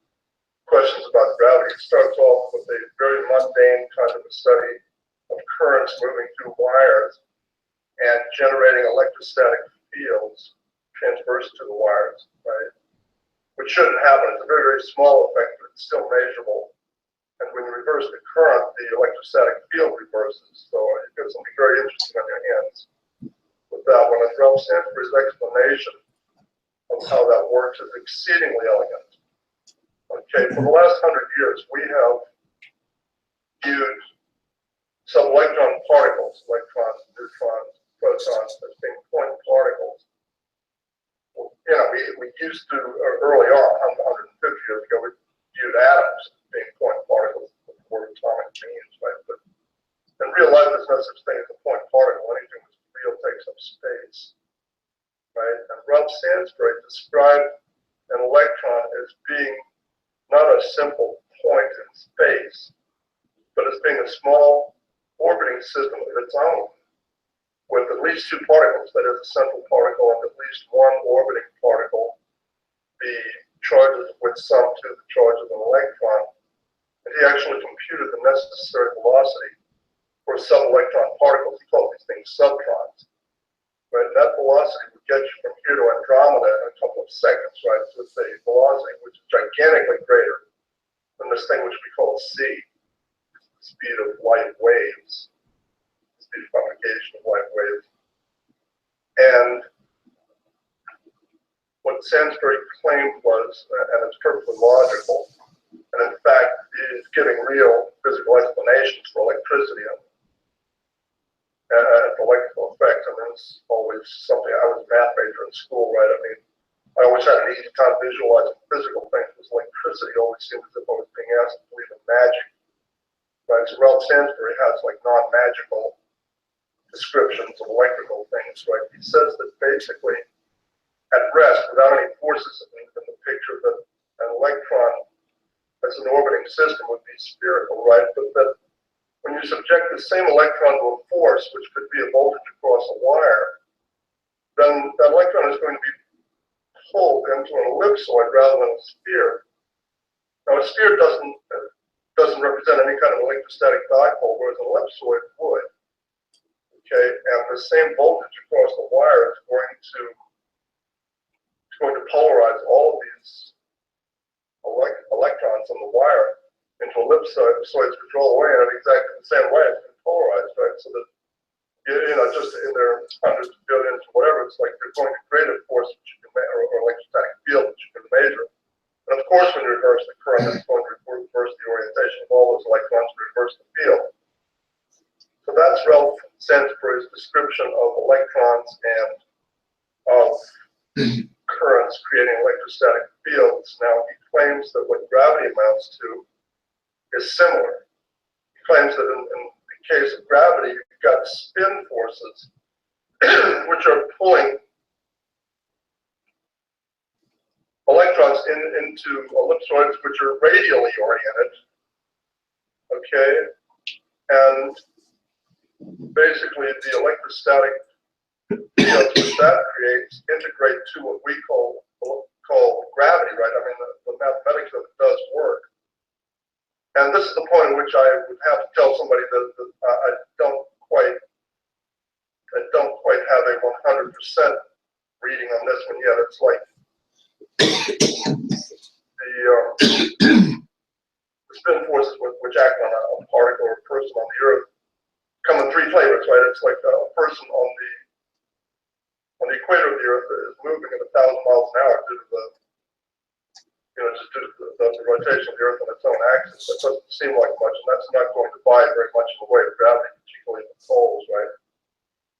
questions about gravity. It starts off with a very mundane kind of a study of currents moving through wires and generating electrostatic fields transverse to the wires, right? Which shouldn't happen. It's a very, very small effect, but it's still measurable. And when you reverse the current, the electrostatic field reverses. So you've got something very interesting on your hands with that one. And Ralph Sandbury's explanation of how that works is exceedingly elegant. Okay, for the last 100 years, we have viewed subelectron particles, electrons, neutrons, protons, as being point particles. Well, you know, we used to, early on, 150 years ago, we viewed atoms as being point particles before atomic beams, right? But in real life, there's no such thing as a point particle. Anything that's real takes up space, right? And Ralph Sandbury described an electron as being not a simple point in space, but as being a small orbiting system of its own, with at least two particles, that is a central particle and at least one orbiting particle, the charges of which sum to the charge of an electron. And he actually computed the necessary velocity for subelectron particles. He called these things subtrons. Right? That velocity would get you from here to Andromeda in a couple of seconds, right? So it's a velocity which is gigantically greater than this thing which we call c. Speed of light waves, speed of propagation of light waves. And what Sandbury claimed was, and it's perfectly logical, and in fact is giving real physical explanations for electricity and electrical effects. I mean, it's always something. I was a math major in school, right? I mean, I always had an easy time visualizing physical things because electricity always seemed as if I was being asked to believe in magic. Right, so Ralph Sandbury has like non-magical descriptions of electrical things, right? He says that basically, at rest, without any forces in the picture, that an electron as an orbiting system would be spherical, right? But that when you subject the same electron to a force, which could be a voltage across a wire, then that electron is going to be pulled into an ellipsoid rather than a sphere. Now, a sphere doesn't represent any kind of electrostatic dipole, whereas an ellipsoid would. Okay, and the same voltage across the wire is going to polarize all of these electrons on the wire into ellipsoids which roll away in exactly the same way. It's been polarized, right? So that, you know, just in their hundreds of billions or whatever, it's like they're going to create a force which you can measure, or electrostatic field which you can measure. And of course, when you reverse the current, it's going to reverse the orientation of all those electrons to reverse the field. So that's Ralph Sandbury's description of electrons and of currents creating electrostatic fields. Now, he claims that what gravity amounts to is similar. He claims that in the case of gravity, you've got spin forces which are pulling electrons into ellipsoids which are radially oriented, okay? And basically the electrostatic because what that creates integrate to what we call gravity, right? I mean, the mathematics of it does work. And this is the point at which I would have to tell somebody that I don't quite have a 100% reading on this one yet. It's like the spin forces which act on a particle or a person on the Earth come in three flavors, right? It's like a person on the equator of the Earth is moving at 1,000 miles an hour due to just due to the rotation of the Earth on its own axis. That doesn't seem like much, and that's not going to buy very much in the way of gravity, particularly in the poles, right?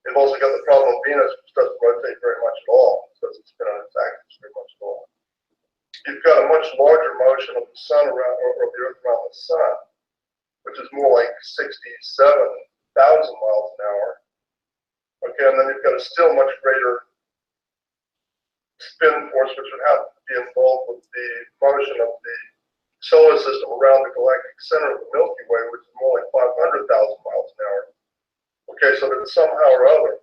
You've also got the problem of Venus, which doesn't rotate very much at all. It doesn't spin on its axis very much at all. You've got a much larger motion of the sun around, or of the Earth around the sun, which is more like 67,000 miles an hour. Okay, and then you've got a still much greater spin force, which would have to be involved with the motion of the solar system around the galactic center of the Milky Way, which is more like 500,000 miles an hour. Okay, so that somehow or other,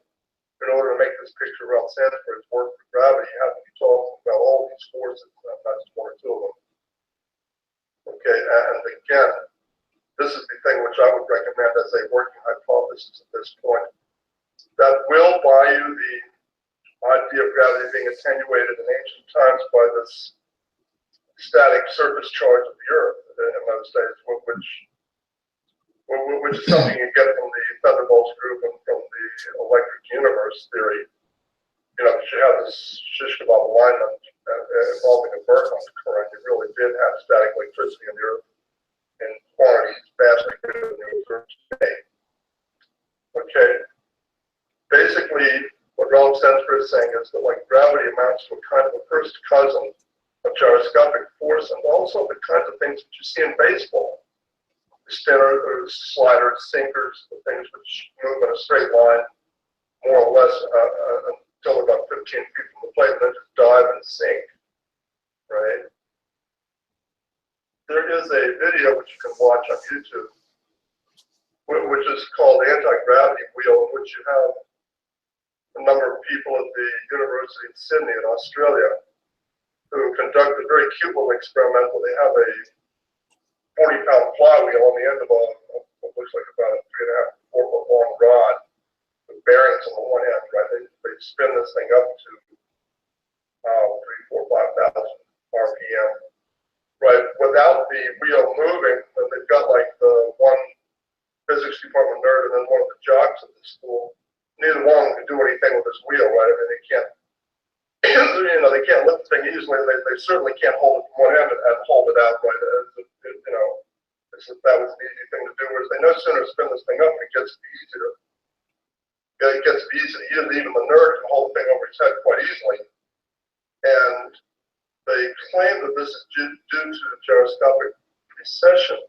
in order to make this picture around Sanskrit's work for gravity, you have to be talking about all these forces, not just one or two of them. Okay, and again, this is the thing which I would recommend as a working hypothesis at this point. That will buy you the idea of gravity being attenuated in ancient times by this static surface charge of the Earth in those days, which is something you get from the Thunderbolts group and from the electric universe theory. You know, because you have this shish kebab alignment involving a Bergman current. You really did have static electricity in the Earth in quantities vastly greater than the observed today. Okay. Basically, what Ralph Sanskrit is saying is that like gravity amounts to a kind of a first cousin of gyroscopic force, and also the kinds of things that you see in baseball. Spinners, sliders, sinkers, the things which move in a straight line, more or less until about 15 feet from the plate, and then just dive and sink, right? There is a video which you can watch on YouTube, which is called Anti-Gravity Wheel, in which you have a number of people at the University of Sydney in Australia who conduct a very cute little experiment where they have a 40-pound flywheel on the end of what looks like about a 3.5 to 4 foot long rod with bearings on the one end, right? They spin this thing up to 3, 4, 5,000 RPM, right? Without the wheel moving, and they've got like the one physics department nerd and then one of the jocks at the school. Neither one can do anything with this wheel, right? I mean, they can't, they can't lift the thing easily. They certainly can't hold it from one end and hold it out, right? That was the easy thing to do. Whereas they no sooner spin this thing up, and it gets easier. It gets easier. Even the nerd can hold the thing over his head quite easily. And they claim that this is due to gyroscopic precession.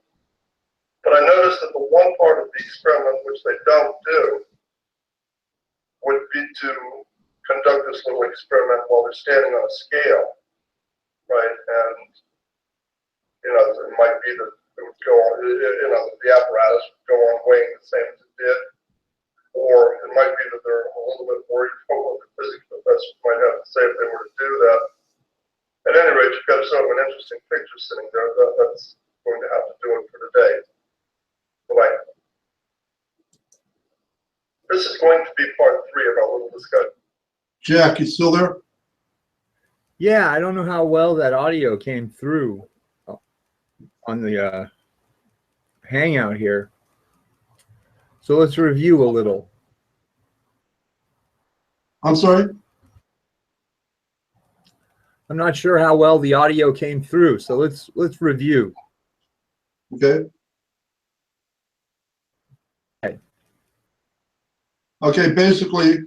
But I noticed that the one part of the experiment which they don't do would be to conduct this little experiment while they're standing on a scale, right? And, it might be that it would go on, the apparatus would go on weighing the same as it did, or it might be that they're a little bit worried about what the physics professors might have to say if they were to do that. At any rate, you've got sort of an interesting picture sitting there. That's going to have to do it for today. Bye-bye. This is going to be part 3 of our little discussion. Jack, you still there? Yeah, I don't know how well that audio came through on the Hangout here. So let's review a little. I'm sorry? I'm not sure how well the audio came through, so let's review. Okay. Okay, basically,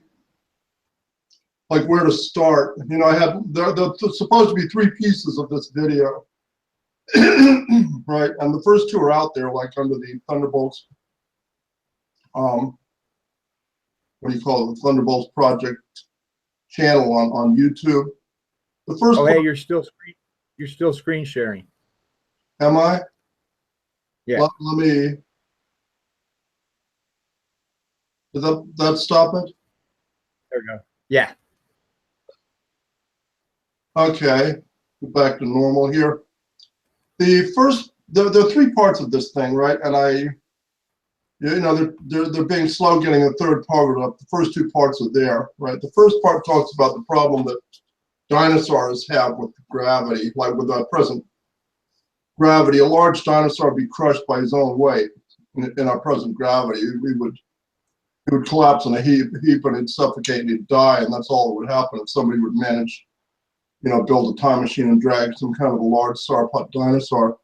like where to start. I have, there's supposed to be 3 pieces of this video, right? And the first 2 are out there, like under the Thunderbolts, what do you call it? The Thunderbolts Project channel on YouTube. The first Oh, hey, one, you're still screen sharing. am I? Yeah. Let me, did that stop it? There we go. Yeah. Okay, go back to normal here. The first, there are three parts of this thing, right? And they're being slow getting the third part up. The first two parts are there, right? The first part talks about the problem that dinosaurs have with gravity, like with our present gravity. A large dinosaur would be crushed by his own weight in our present gravity. He would collapse in a heap and he'd suffocate and he'd die, and that's all that would happen if somebody would manage, build a time machine and drag some kind of a large sauropod dinosaur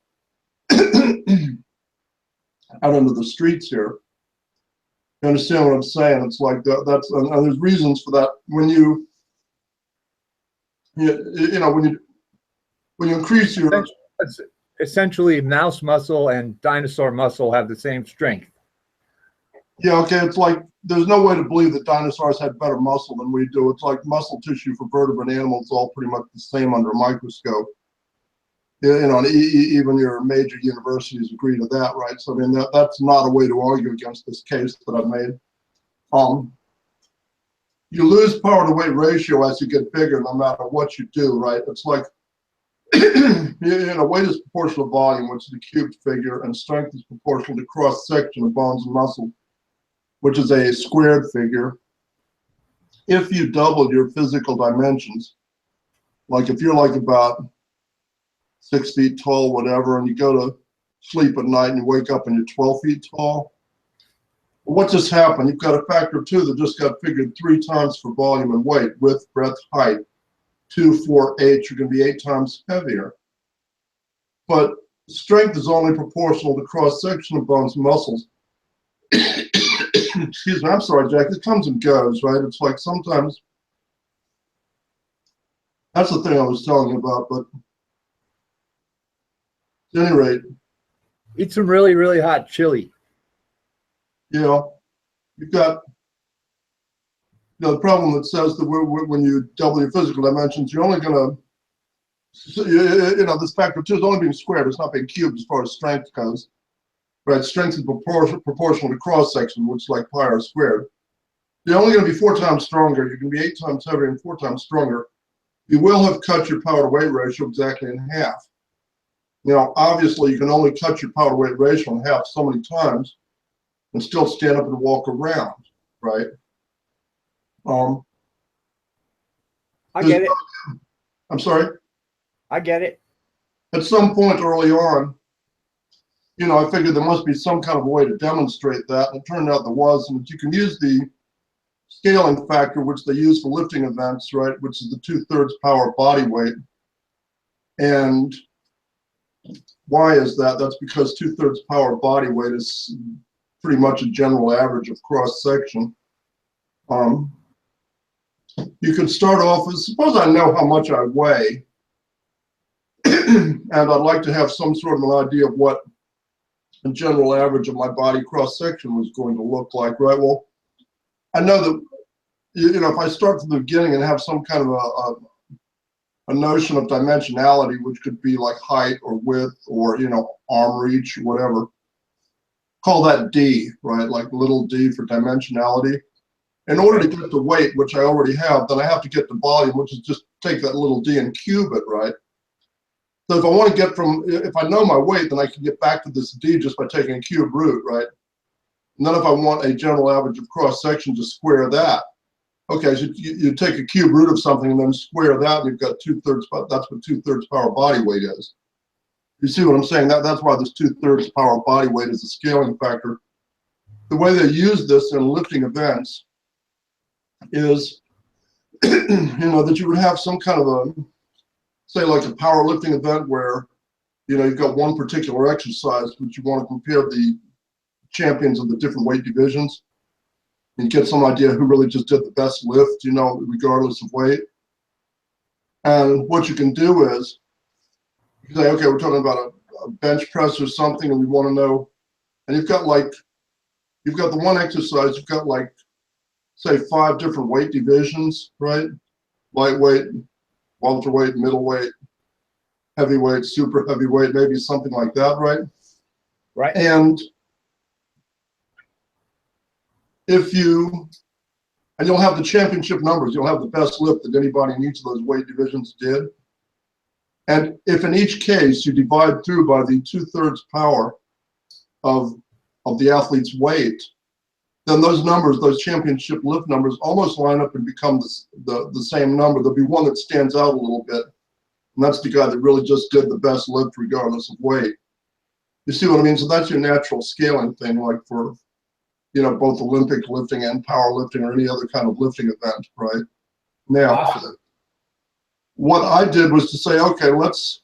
out into the streets here. You understand what I'm saying? It's like that's and there's reasons for that. When you increase your essentially mouse muscle and dinosaur muscle have the same strength. Yeah, okay, it's like there's no way to believe that dinosaurs had better muscle than we do. It's like muscle tissue for vertebrate animals, all pretty much the same under a microscope. And even your major universities agree to that, right? So I mean, that's not a way to argue against this case that I've made. You lose power to weight ratio as you get bigger, no matter what you do, right? It's like weight is proportional to volume, which is a cubed figure, and strength is proportional to cross section of bones and muscle, which is a squared figure. If you doubled your physical dimensions, like if you're like about 6 feet tall, whatever, and you go to sleep at night and you wake up and you're 12 feet tall, well, what just happened? You've got a factor of 2 that just got figured 3 times for volume and weight, width, breadth, height. 2, 4, 8, you're going to be 8 times heavier. But strength is only proportional to cross-section of bones and muscles. Excuse me, I'm sorry, Jack. It comes and goes, right? It's like sometimes, that's the thing I was telling you about, but at any rate. Eat some really, really hot chili. You've got the problem that says that when you double your physical dimensions, you're only going to, this factor 2 is only being squared. It's not being cubed as far as strength goes. Right, strength is proportional to cross section, which is like pi r squared. You're only going to be 4 times stronger. You're going to be 8 times heavier and 4 times stronger. You will have cut your power to weight ratio exactly in half. Obviously, you can only cut your power to weight ratio in half so many times and still stand up and walk around, right? I get it. I'm sorry? I get it. At some point early on, I figured there must be some kind of a way to demonstrate that, and it turned out there was, and you can use the scaling factor, which they use for lifting events, right, which is the 2/3 power of body weight. And why is that? That's because 2/3 power of body weight is pretty much a general average of cross section. You can start off as, suppose I know how much I weigh, and I'd like to have some sort of an idea of what a general average of my body cross section was going to look like, right? Well, I know that, if I start from the beginning and have some kind of a notion of dimensionality, which could be like height or width or, arm reach, or whatever, call that D, right? Like little d for dimensionality. In order to get the weight, which I already have, then I have to get the volume, which is just take that little d and cube it, right? So if I want to get if I know my weight, then I can get back to this d just by taking a cube root, right? And then if I want a general average of cross section, just square that. Okay, so you take a cube root of something and then square that, and you've got 2/3. That's what 2/3 power body weight is. You see what I'm saying? That's why this 2/3 power body weight is a scaling factor. The way they use this in lifting events is, that you would have some kind of a, say like a powerlifting event where, you've got one particular exercise, but you want to compare the champions of the different weight divisions and get some idea who really just did the best lift, regardless of weight. And what you can do is, you say, okay, we're talking about a bench press or something, and we want to know, and you've got the one exercise, you've got like, say 5 different weight divisions, right? Lightweight, welterweight, middleweight, heavyweight, super heavyweight, maybe something like that, right? Right. And And you'll have the championship numbers. You'll have the best lift that anybody in each of those weight divisions did. And if in each case you divide through by the 2/3 power of the athlete's weight, then those numbers, those championship lift numbers, almost line up and become the same number. There'll be one that stands out a little bit, and that's the guy that really just did the best lift regardless of weight. You see what I mean? So that's your natural scaling thing, like for, you know, both Olympic lifting and powerlifting or any other kind of lifting event, right? Now, Awesome. what I did was to say, okay, let's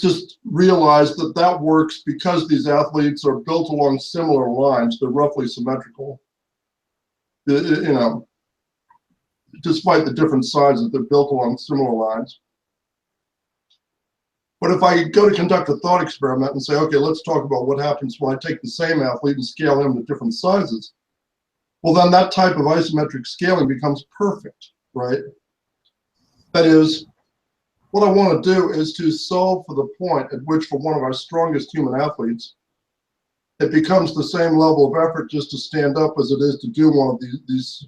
just realize that that works because these athletes are built along similar lines. They're roughly symmetrical. You know, despite the different sizes, they're built along similar lines. But if I go to conduct a thought experiment and say, okay, let's talk about what happens when I take the same athlete and scale him to different sizes, well, then that type of isometric scaling becomes perfect, right? That is, what I want to do is to solve for the point at which, for one of our strongest human athletes, it becomes the same level of effort just to stand up as it is to do one of these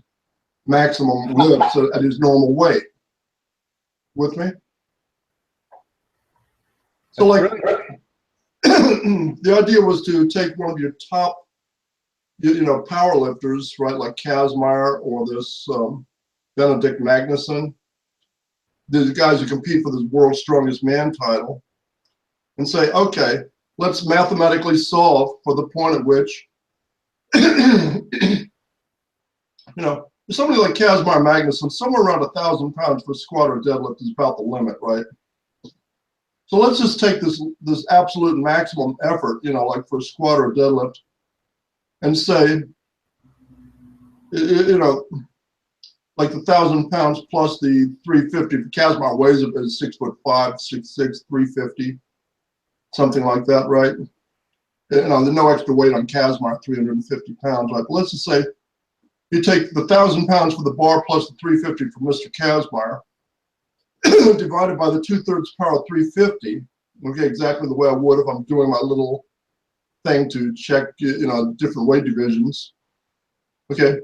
maximum lifts at his normal weight. With me? So, like, the idea was to take one of your top, you know, power lifters, right, like Kazmaier or this Benedict Magnusson, these guys who compete for this world's strongest man title, and say, okay, let's mathematically solve for the point at which, you know, somebody like Kazmaier Magnusson, somewhere around 1,000 pounds for squat or deadlift is about the limit, right? So let's just take this absolute maximum effort, you know, like for a squat or a deadlift, and say, you know, like the 1,000 pounds plus the 350. Kazmaier weighs it as 6'5", 6'6", 350, something like that, right? You know, there's no extra weight on Kazmaier, 350 pounds, right? But let's just say you take the 1,000 pounds for the bar plus the 350 for Mr. Kazmaier, divided by the 2/3 power of 350. Okay, exactly the way I would if I'm doing my little thing to check, you know, different weight divisions. Okay,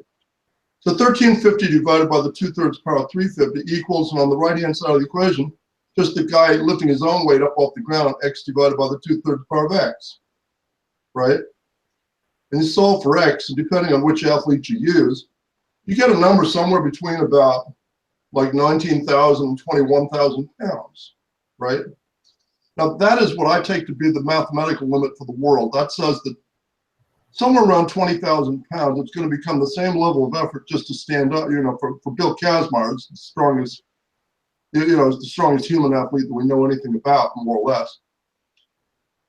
so 1350 divided by the 2/3 power of 350 equals, and on the right-hand side of the equation, just the guy lifting his own weight up off the ground, x divided by the 2/3 power of x, right? And you solve for x, and depending on which athlete you use, you get a number somewhere between about like 19,000 and 21,000 pounds, right? Now that is what I take to be the mathematical limit for the world. That says that somewhere around 20,000 pounds, it's going to become the same level of effort just to stand up. You know, for Bill Kazmaier, it's the strongest, you know, it's the strongest human athlete that we know anything about, more or less.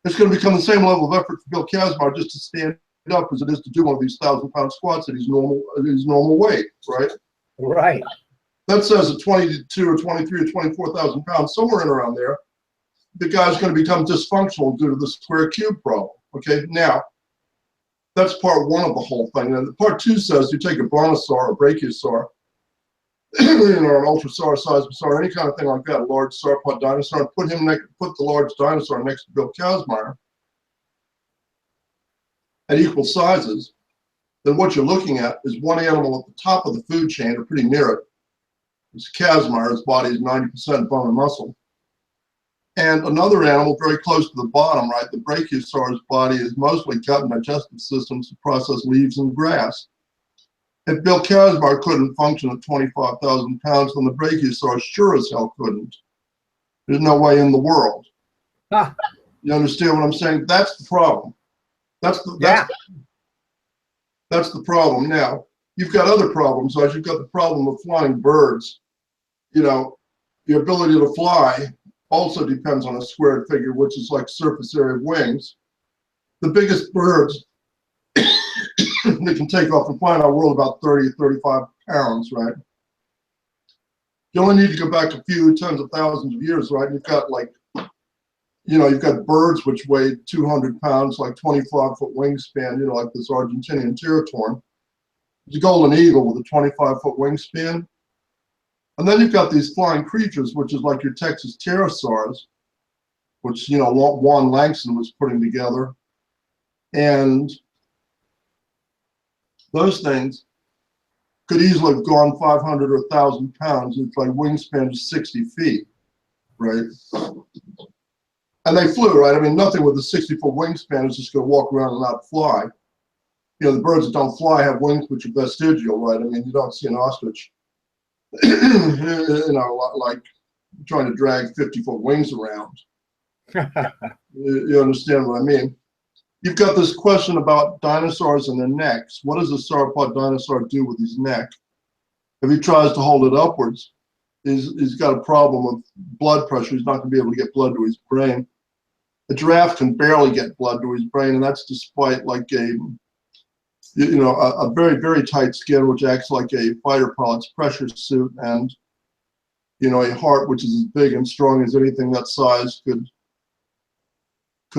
It's going to become the same level of effort for Bill Kazmaier just to stand up as it is to do one of these 1,000-pound squats at his normal weight, right? Right. That says at 22 or 23 or 24,000 pounds, somewhere in around there, the guy's going to become dysfunctional due to the square cube problem. Okay, now that's part one of the whole thing. And part two says you take a brontosaur or brachiosaur, you know, an ultrasaur, seismosaur, any kind of thing like that, a large sauropod dinosaur, and put the large dinosaur next to Bill Kazmaier at equal sizes. Then what you're looking at is one animal at the top of the food chain, or pretty near it. It's Kazmaier. His body is 90% bone and muscle. And another animal very close to the bottom, right? The brachiosaur's body is mostly gut and digestive systems to process leaves and grass. If Bill Kazmaier couldn't function at 25,000 pounds, then the brachiosaur sure as hell couldn't. There's no way in the world. Ah. You understand what I'm saying? That's the problem. That's the problem. Now, you've got other problems. Like you've got the problem of flying birds. You know, the ability to fly also depends on a squared figure, which is like surface area of wings. The biggest birds that can take off and fly in our world about 30, 35 pounds, right? You only need to go back a few tens of thousands of years, right? And you've got like, you know, you've got birds which weigh 200 pounds, like 25-foot wingspan, you know, like this Argentinian teratorn. There's a golden eagle with a 25-foot wingspan. And then you've got these flying creatures, which is like your Texas pterosaurs, which, you know, Juan Langston was putting together. And those things could easily have gone 500 or 1,000 pounds. It's like wingspan is 60 feet, right? And they flew, right? I mean, nothing with a 60-foot wingspan is just going to walk around and not fly. You know, the birds that don't fly have wings which are vestigial, right? I mean, you don't see an ostrich, you know, like trying to drag 50-foot wings around. You understand what I mean? You've got this question about dinosaurs and their necks. What does a sauropod dinosaur do with his neck? If he tries to hold it upwards, he's got a problem with blood pressure. He's not going to be able to get blood to his brain. A giraffe can barely get blood to his brain, and that's despite like a very, very tight skin, which acts like a fighter pilot's pressure suit, and, you know, a heart which is as big and strong as anything that size could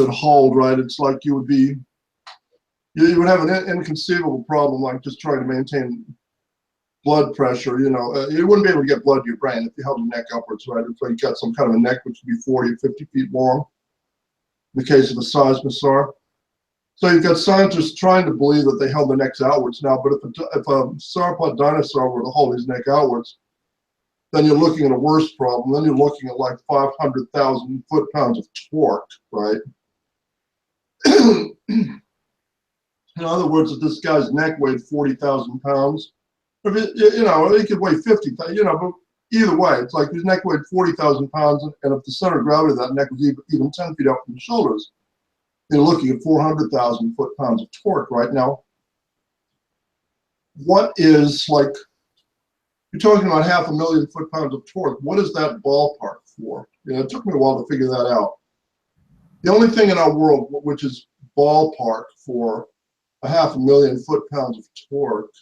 hold, right? It's like you would have an inconceivable problem, like just trying to maintain blood pressure. You know, you wouldn't be able to get blood to your brain if you held your neck upwards, right? If you got some kind of a neck which would be 40 or 50 feet long, in the case of a seismosaur. So you've got scientists trying to believe that they held their necks outwards now, but if a sauropod dinosaur were to hold his neck outwards, then you're looking at a worse problem. Then you're looking at like 500,000 foot-pounds of torque, right? In other words, if this guy's neck weighed 40,000 pounds, if it, you know, it could weigh 50,000, you know, but either way, it's like his neck weighed 40,000 pounds, and if the center of gravity of that neck was even 10 feet up from the shoulders, you're looking at 400,000 foot-pounds of torque right now. What is, like, you're talking about 500,000 foot-pounds of torque. What is that ballpark for? You know, it took me a while to figure that out. The only thing in our world which is ballpark for 500,000 foot-pounds of torque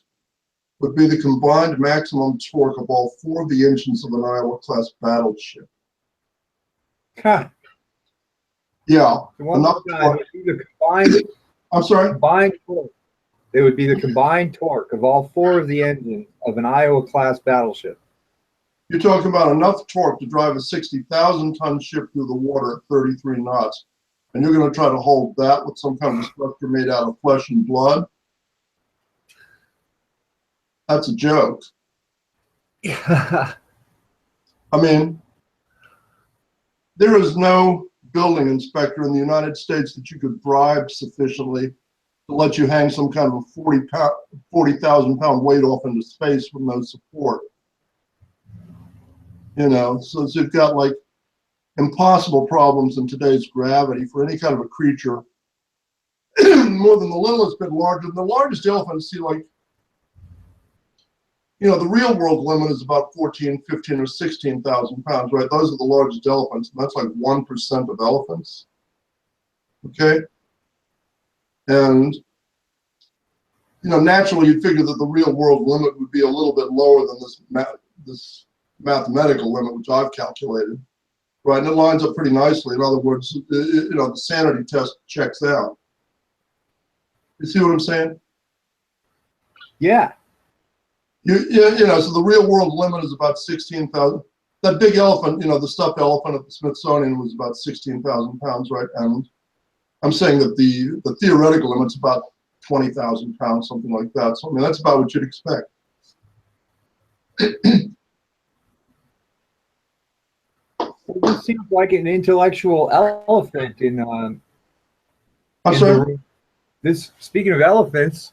would be the combined maximum torque of all 4 of the engines of an Iowa-class battleship. Huh. Yeah. Enough torque. The combined, I'm sorry? Combined torque. It would be the combined torque of all 4 of the engines of an Iowa-class battleship. You're talking about enough torque to drive a 60,000-ton ship through the water at 33 knots. And you're going to try to hold that with some kind of structure made out of flesh and blood? That's a joke. Yeah. I mean, there is no building inspector in the United States that you could bribe sufficiently to let you hang some kind of a 40,000 pound weight off into space with no support. You know, so you've got like impossible problems in today's gravity for any kind of a creature more than the littlest bit larger than the largest elephant. See, like, you know, the real world limit is about 14, 15, or 16,000 pounds, right? Those are the largest elephants, and that's like 1% of elephants. Okay? And, you know, naturally you'd figure that the real world limit would be a little bit lower than this mathematical limit, which I've calculated, right? And it lines up pretty nicely. In other words, you know, the sanity test checks out. You see what I'm saying? Yeah. You know, so the real world limit is about 16,000. That big elephant, you know, the stuffed elephant at the Smithsonian was about 16,000 pounds, right? And I'm saying that the theoretical limit's about 20,000 pounds, something like that. So I mean, that's about what you'd expect. This seems like an intellectual elephant in I'm in sorry? the room. This, speaking of elephants,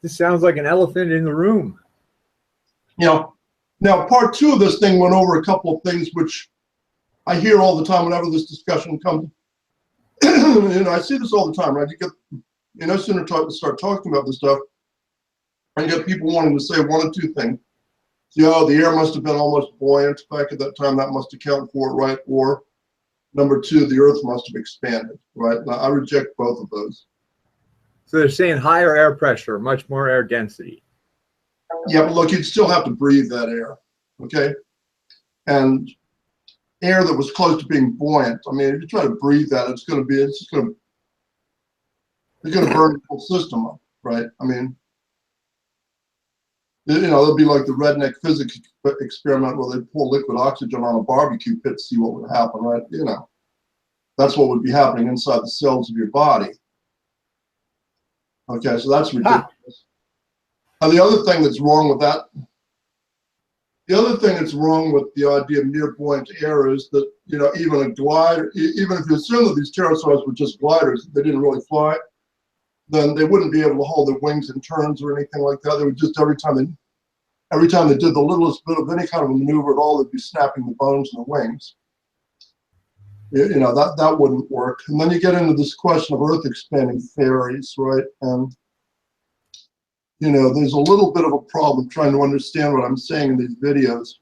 this sounds like an elephant in the room. You know, now part 2 of this thing went over a couple of things which I hear all the time whenever this discussion comes. You know, I see this all the time, right? You get, you know, sooner start talking about this stuff, and you get people wanting to say one of 2 things. You know, the air must have been almost buoyant back at that time. That must account for it, right? Or number 2, the Earth must have expanded, right? Now, I reject both of those. So they're saying higher air pressure, much more air density. Yeah, but look, you'd still have to breathe that air, okay? And air that was close to being buoyant, I mean, if you try to breathe that, it's going to burn the whole system up, right? I mean, you know, it'll be like the redneck physics experiment where they pour liquid oxygen on a barbecue pit to see what would happen, right? You know, that's what would be happening inside the cells of your body. Okay, so that's ridiculous. And the other thing that's wrong with that, the other thing that's wrong with the idea of near buoyant air is that, you know, even a glider, even if you assume that these pterosaurs were just gliders, they didn't really fly, then they wouldn't be able to hold their wings in turns or anything like that. They would just, every time they did the littlest bit of any kind of a maneuver at all, they'd be snapping the bones in the wings. You know, that wouldn't work. And then you get into this question of Earth expanding fairies, right? And, you know, there's a little bit of a problem trying to understand what I'm saying in these videos.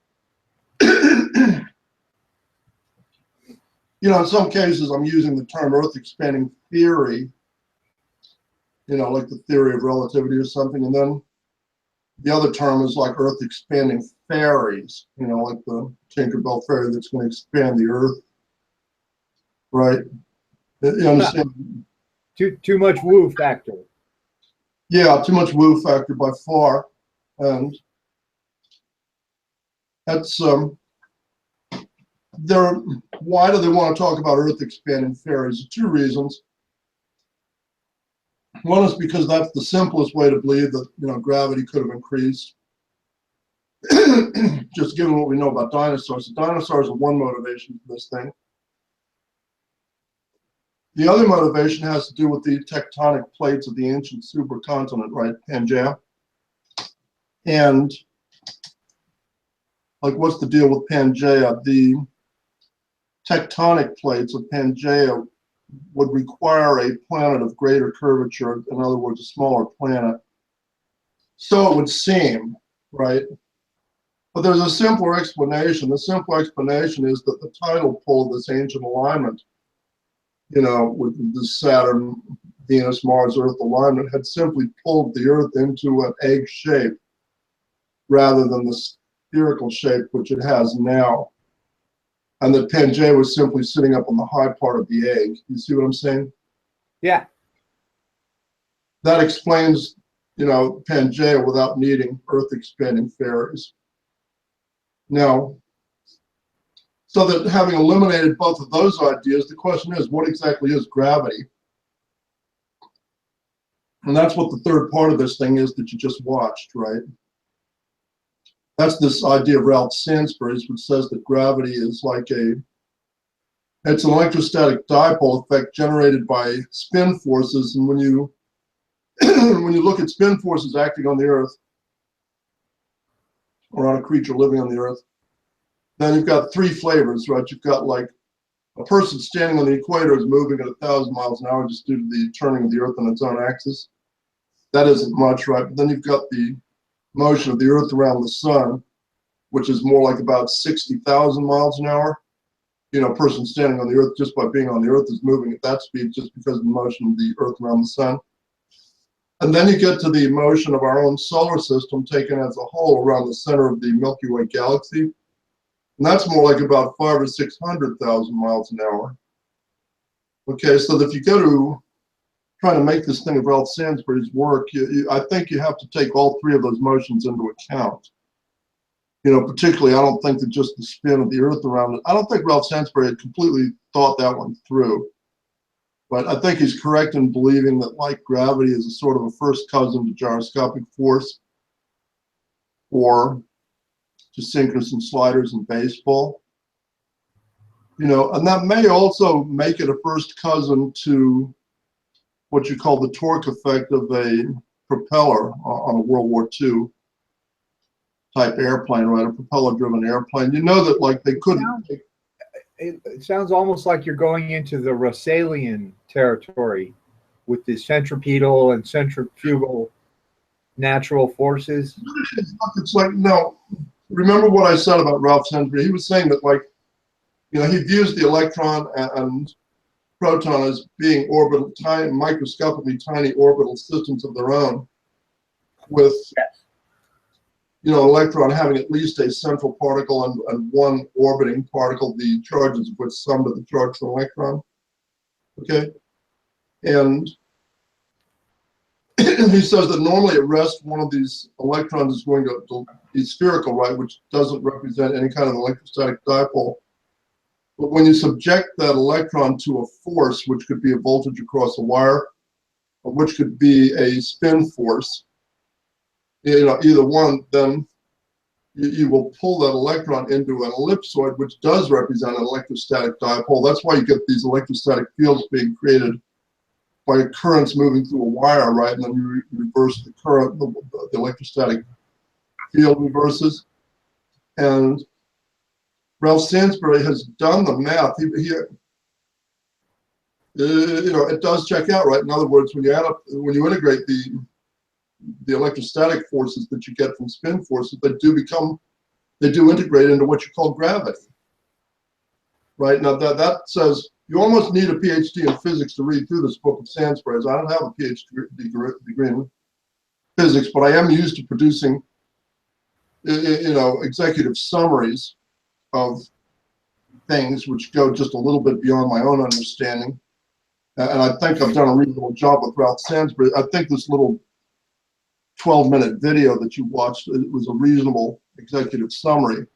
You know, in some cases, I'm using the term Earth expanding theory, you know, like the theory of relativity or something. And then the other term is like Earth expanding fairies, you know, like the Tinkerbell fairy that's going to expand the Earth. Right? You understand? Too much woo factor. Yeah, too much woo factor by far. And that's, why do they want to talk about Earth expanding fairies? Two reasons. One is because that's the simplest way to believe that, you know, gravity could have increased. Just given what we know about dinosaurs. The dinosaurs are one motivation for this thing. The other motivation has to do with the tectonic plates of the ancient supercontinent, right, Pangaea. And, like, what's the deal with Pangaea? The tectonic plates of Pangaea would require a planet of greater curvature, in other words, a smaller planet. So it would seem, right? But there's a simpler explanation. The simple explanation is that the tidal pull of this ancient alignment, you know, with the Saturn, Venus, Mars, Earth alignment, had simply pulled the Earth into an egg shape rather than the spherical shape which it has now. And that Pangaea was simply sitting up on the high part of the egg. You see what I'm saying? Yeah. That explains, you know, Pangaea without needing Earth expanding fairies. Now, so that having eliminated both of those ideas, the question is, what exactly is gravity? And that's what the third part of this thing is that you just watched, right? That's this idea of Ralph Sansbury's, which says that gravity is like it's an electrostatic dipole effect generated by spin forces. And when you, when you look at spin forces acting on the Earth, or on a creature living on the Earth, then you've got three flavors, right? You've got like a person standing on the equator is moving at 1,000 miles an hour just due to the turning of the Earth on its own axis. That isn't much, right? But then you've got the motion of the Earth around the sun, which is more like about 60,000 miles an hour. You know, a person standing on the Earth just by being on the Earth is moving at that speed just because of the motion of the Earth around the sun. And then you get to the motion of our own solar system taken as a whole around the center of the Milky Way galaxy. And that's more like about 500,000 or 600,000 miles an hour. Okay, so if you go to trying to make this thing of Ralph Sansbury's work, I think you have to take all three of those motions into account. You know, particularly, I don't think that just the spin of the Earth around it. I don't think Ralph Sansbury had completely thought that one through. But I think he's correct in believing that, like, gravity is a sort of a first cousin to gyroscopic force, or to sinkers and sliders in baseball. You know, and that may also make it a first cousin to what you call the torque effect of a propeller on a World War II type airplane, right? A propeller-driven airplane. You know that, like, they couldn't. It sounds almost like you're going into the Russellian territory with the centripetal and centrifugal natural forces. It's like, no, remember what I said about Ralph Sansbury? He was saying that, like, you know, he views the electron and proton as being orbital, tiny, microscopically tiny orbital systems of their own, with, you know, electron having at least a central particle and one orbiting particle, the charges of which sum to the charge of an electron. Okay? And he says that normally at rest, one of these electrons is going to be spherical, right, which doesn't represent any kind of electrostatic dipole. But when you subject that electron to a force, which could be a voltage across a wire, or which could be a spin force, either one, then you will pull that electron into an ellipsoid, which does represent an electrostatic dipole. That's why you get these electrostatic fields being created by currents moving through a wire, right? And then you reverse the current, the electrostatic field reverses. And Ralph Sansbury has done the math. It does check out, right? In other words, when you integrate the electrostatic forces that you get from spin forces, they do integrate into what you call gravity, right? Now that says you almost need a PhD in physics to read through this book of Sansbury's. I don't have a PhD degree in physics, but I am used to producing, executive summaries of things which go just a little bit beyond my own understanding. And I think I've done a reasonable job with Ralph Sansbury. I think this little 12-minute video that you watched, it was a reasonable executive summary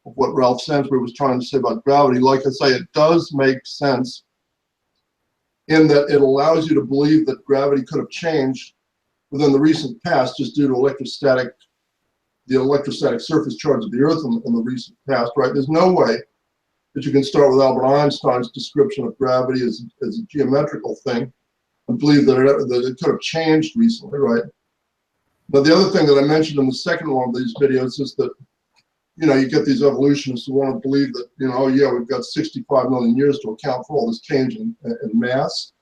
of what Ralph Sansbury was trying to say about gravity. Like I say, it does make sense in that it allows you to believe that gravity could have changed within the recent past just due to the electrostatic surface charge of the Earth in the recent past, right? There's no way that you can start with Albert Einstein's description of gravity as a geometrical thing and believe that it could have changed recently, right? Now, the other thing that I mentioned in the second one of these videos is that, you get these evolutionists who want to believe that, oh yeah, we've got 65 million years to account for all this change in mass.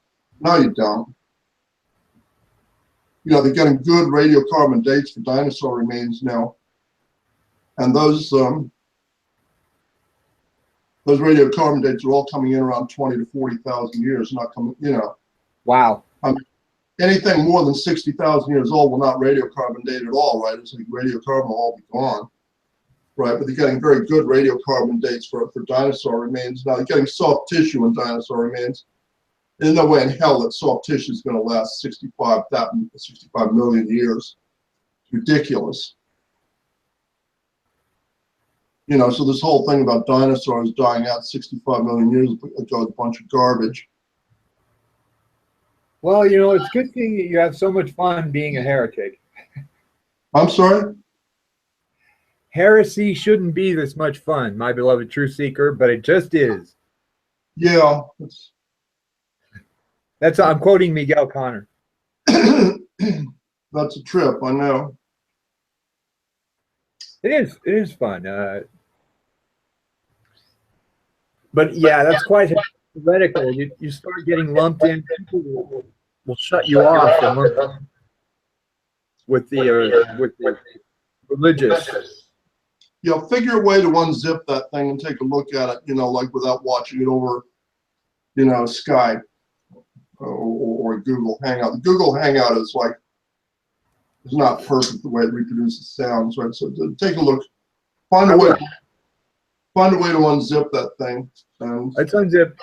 No, you don't. They're getting good radiocarbon dates for dinosaur remains now. And those radiocarbon dates are all coming in around 20 to 40,000 years, not coming, Wow. Anything more than 60,000 years old will not radiocarbon date at all, right? It's like radiocarbon will all be gone, right? But they're getting very good radiocarbon dates for dinosaur remains. Now, they're getting soft tissue in dinosaur remains. There's no way in hell that soft tissue is going to last 65 million years. It's ridiculous. So this whole thing about dinosaurs dying out 65 million years ago is a bunch of garbage. Well, it's a good thing that you have so much fun being a heretic. I'm sorry? Heresy shouldn't be this much fun, my beloved truth seeker, but it just is. Yeah. I'm quoting Miguel Connor. That's a trip, I know. It is fun. But yeah, that's quite heretical. You start getting lumped in, people will shut you off and lump with the religious. Figure a way to unzip that thing and take a look at it, like without watching it over, Skype or Google Hangout. The Google Hangout is not perfect the way it reproduces sounds, right? So take a look, find a way to unzip that thing. It's unzipped.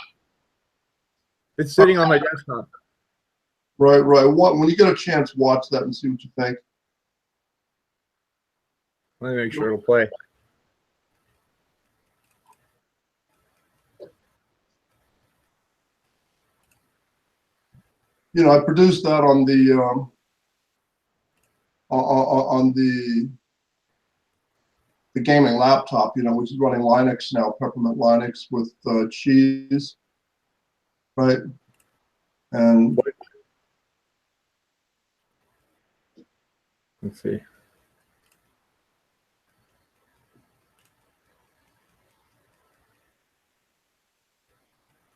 It's sitting on my desktop. Right. When you get a chance, watch that and see what you think. Let me make sure it'll play. I produced that on the gaming laptop, which is running Linux now, Peppermint Linux with cheese, right? And let's see.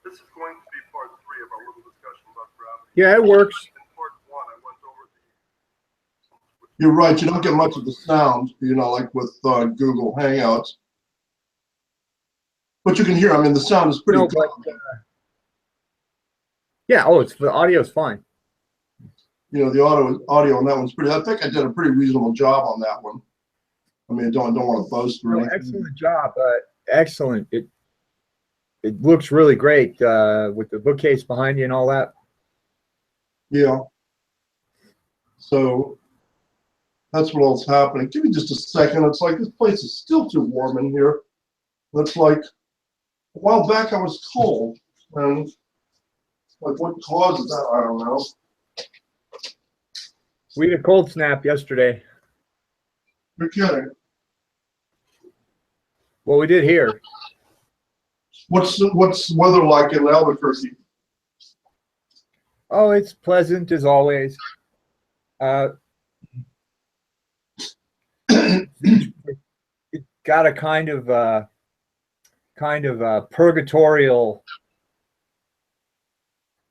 This is going to be part 3 of our little discussion about gravity. Yeah, it works. In part 1, I went over you're right, you don't get much of the sound, like with Google Hangouts. But you can hear, the sound is pretty good. Yeah, the audio is fine. The audio on that one's pretty, I think I did a pretty reasonable job on that one. I don't want to boast or anything. Excellent job. Excellent. It looks really great with the bookcase behind you and all that. Yeah. So that's what else happening. Give me just a second. It's like this place is still too warm in here. It's like a while back I was cold. And what causes that? I don't know. We had a cold snap yesterday. You're kidding. Well, we did here. What's weather like in Albuquerque? Oh, it's pleasant as always. Uh, it's got a kind of purgatorial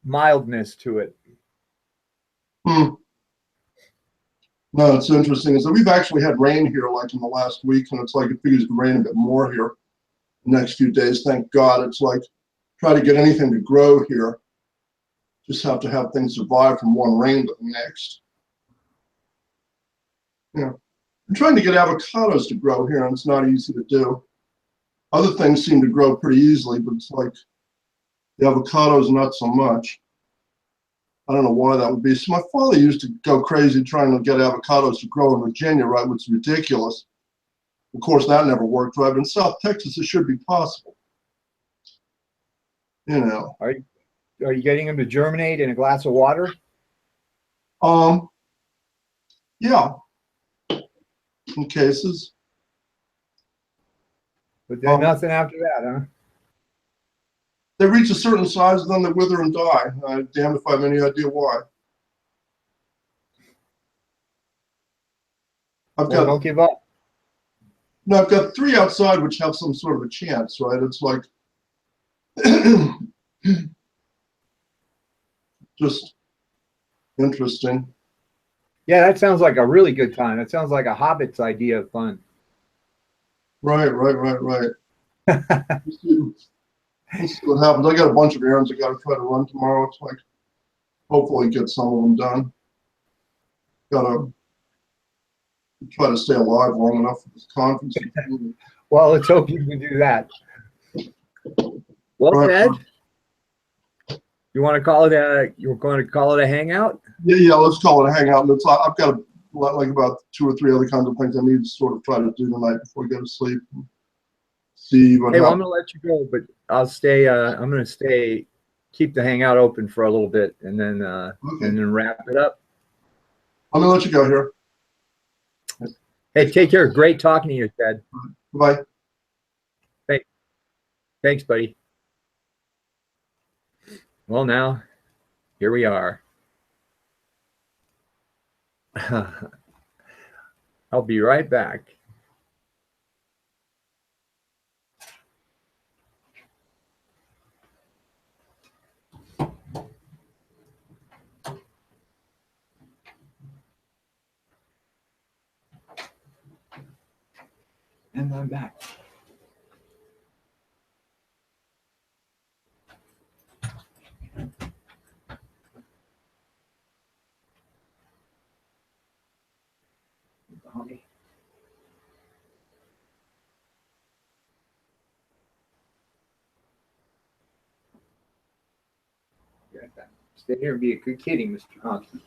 mildness to it. Hmm. No, it's interesting. So we've actually had rain here like in the last week, and it's like it figures to rain a bit more here the next few days. Thank God. It's like try to get anything to grow here. Just have to have things survive from one rain to the next. Yeah. I'm trying to get avocados to grow here, and it's not easy to do. Other things seem to grow pretty easily, but it's like the avocados, not so much. I don't know why that would be. So my father used to go crazy trying to get avocados to grow in Virginia, right, which is ridiculous. Of course, that never worked, right? But in South Texas, it should be possible. You know. Are you getting them to germinate in a glass of water? Yeah, in cases. But then nothing after that, huh? They reach a certain size, and then they wither and die. Damned if I have any idea why. Don't give up. No, I've got 3 outside which have some sort of a chance, right? It's like just interesting. Yeah, that sounds like a really good time. That sounds like a Hobbit's idea of fun. Right. Let's see what happens. I got a bunch of errands I got to try to run tomorrow. It's like hopefully get some of them done. Got to try to stay alive long enough for this conference. Well, let's hope you can do that. Well, Right. Ted, you want to call it you're going to call it a hangout? Yeah, let's call it a hangout. And I've got like about 2 or 3 other kinds of things I need to sort of try to do tonight before I go to sleep. See what Hey, well, happens. I'm going to let you go, but I'll stay. I'm going to stay, keep the hangout open for a little bit, and then wrap it up. I'm gonna let you go here. Hey, take care. Great talking to you, Ted. Bye. Thanks, buddy. Well, now, here we are. I'll be right back. And I'm back. Stay here and be a good kitty, Mr. Honky.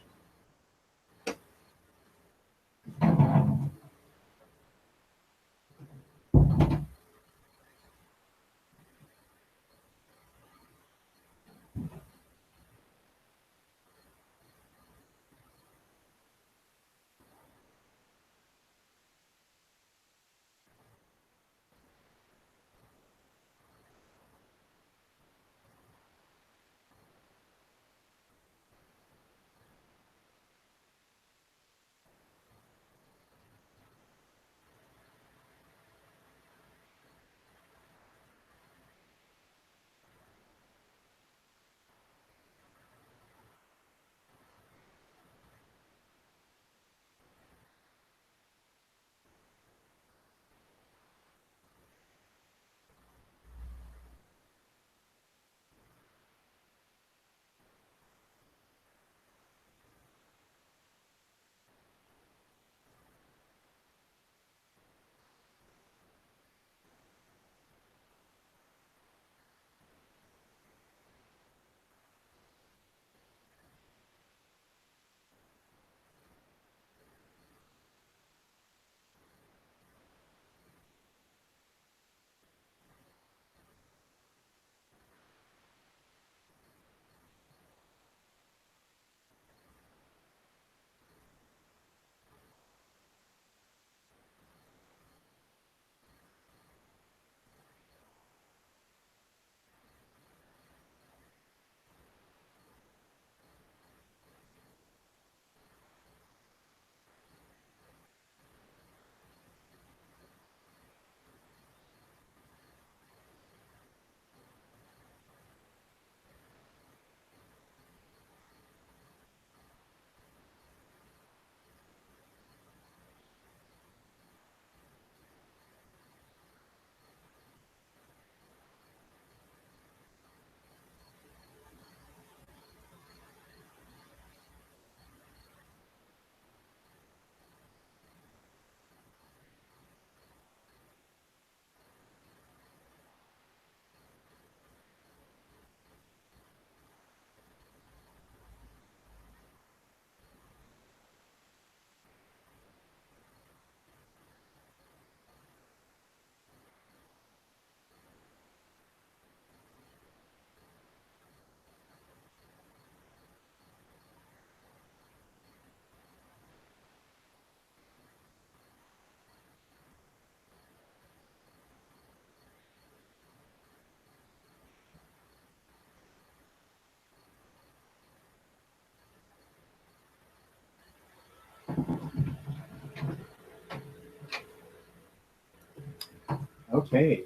Okay.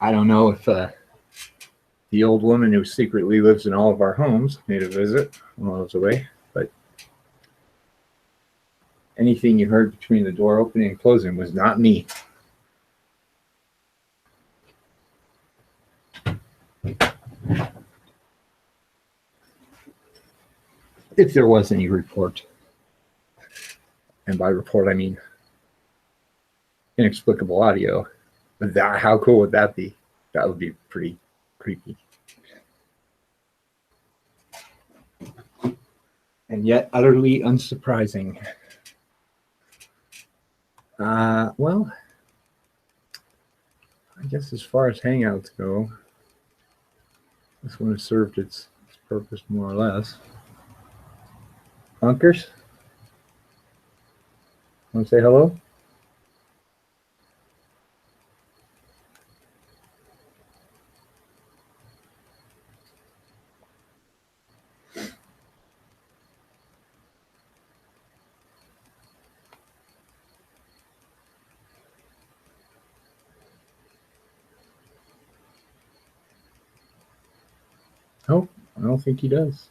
I don't know if the old woman who secretly lives in all of our homes made a visit while I was away, but anything you heard between the door opening and closing was not me. If there was any report, and by report I mean inexplicable audio, but that, how cool would that be? That would be pretty creepy. And yet utterly unsurprising. Well, I guess as far as hangouts go, this one has served its purpose more or less. Bunkers? Want to say hello? Oh, I don't think he does.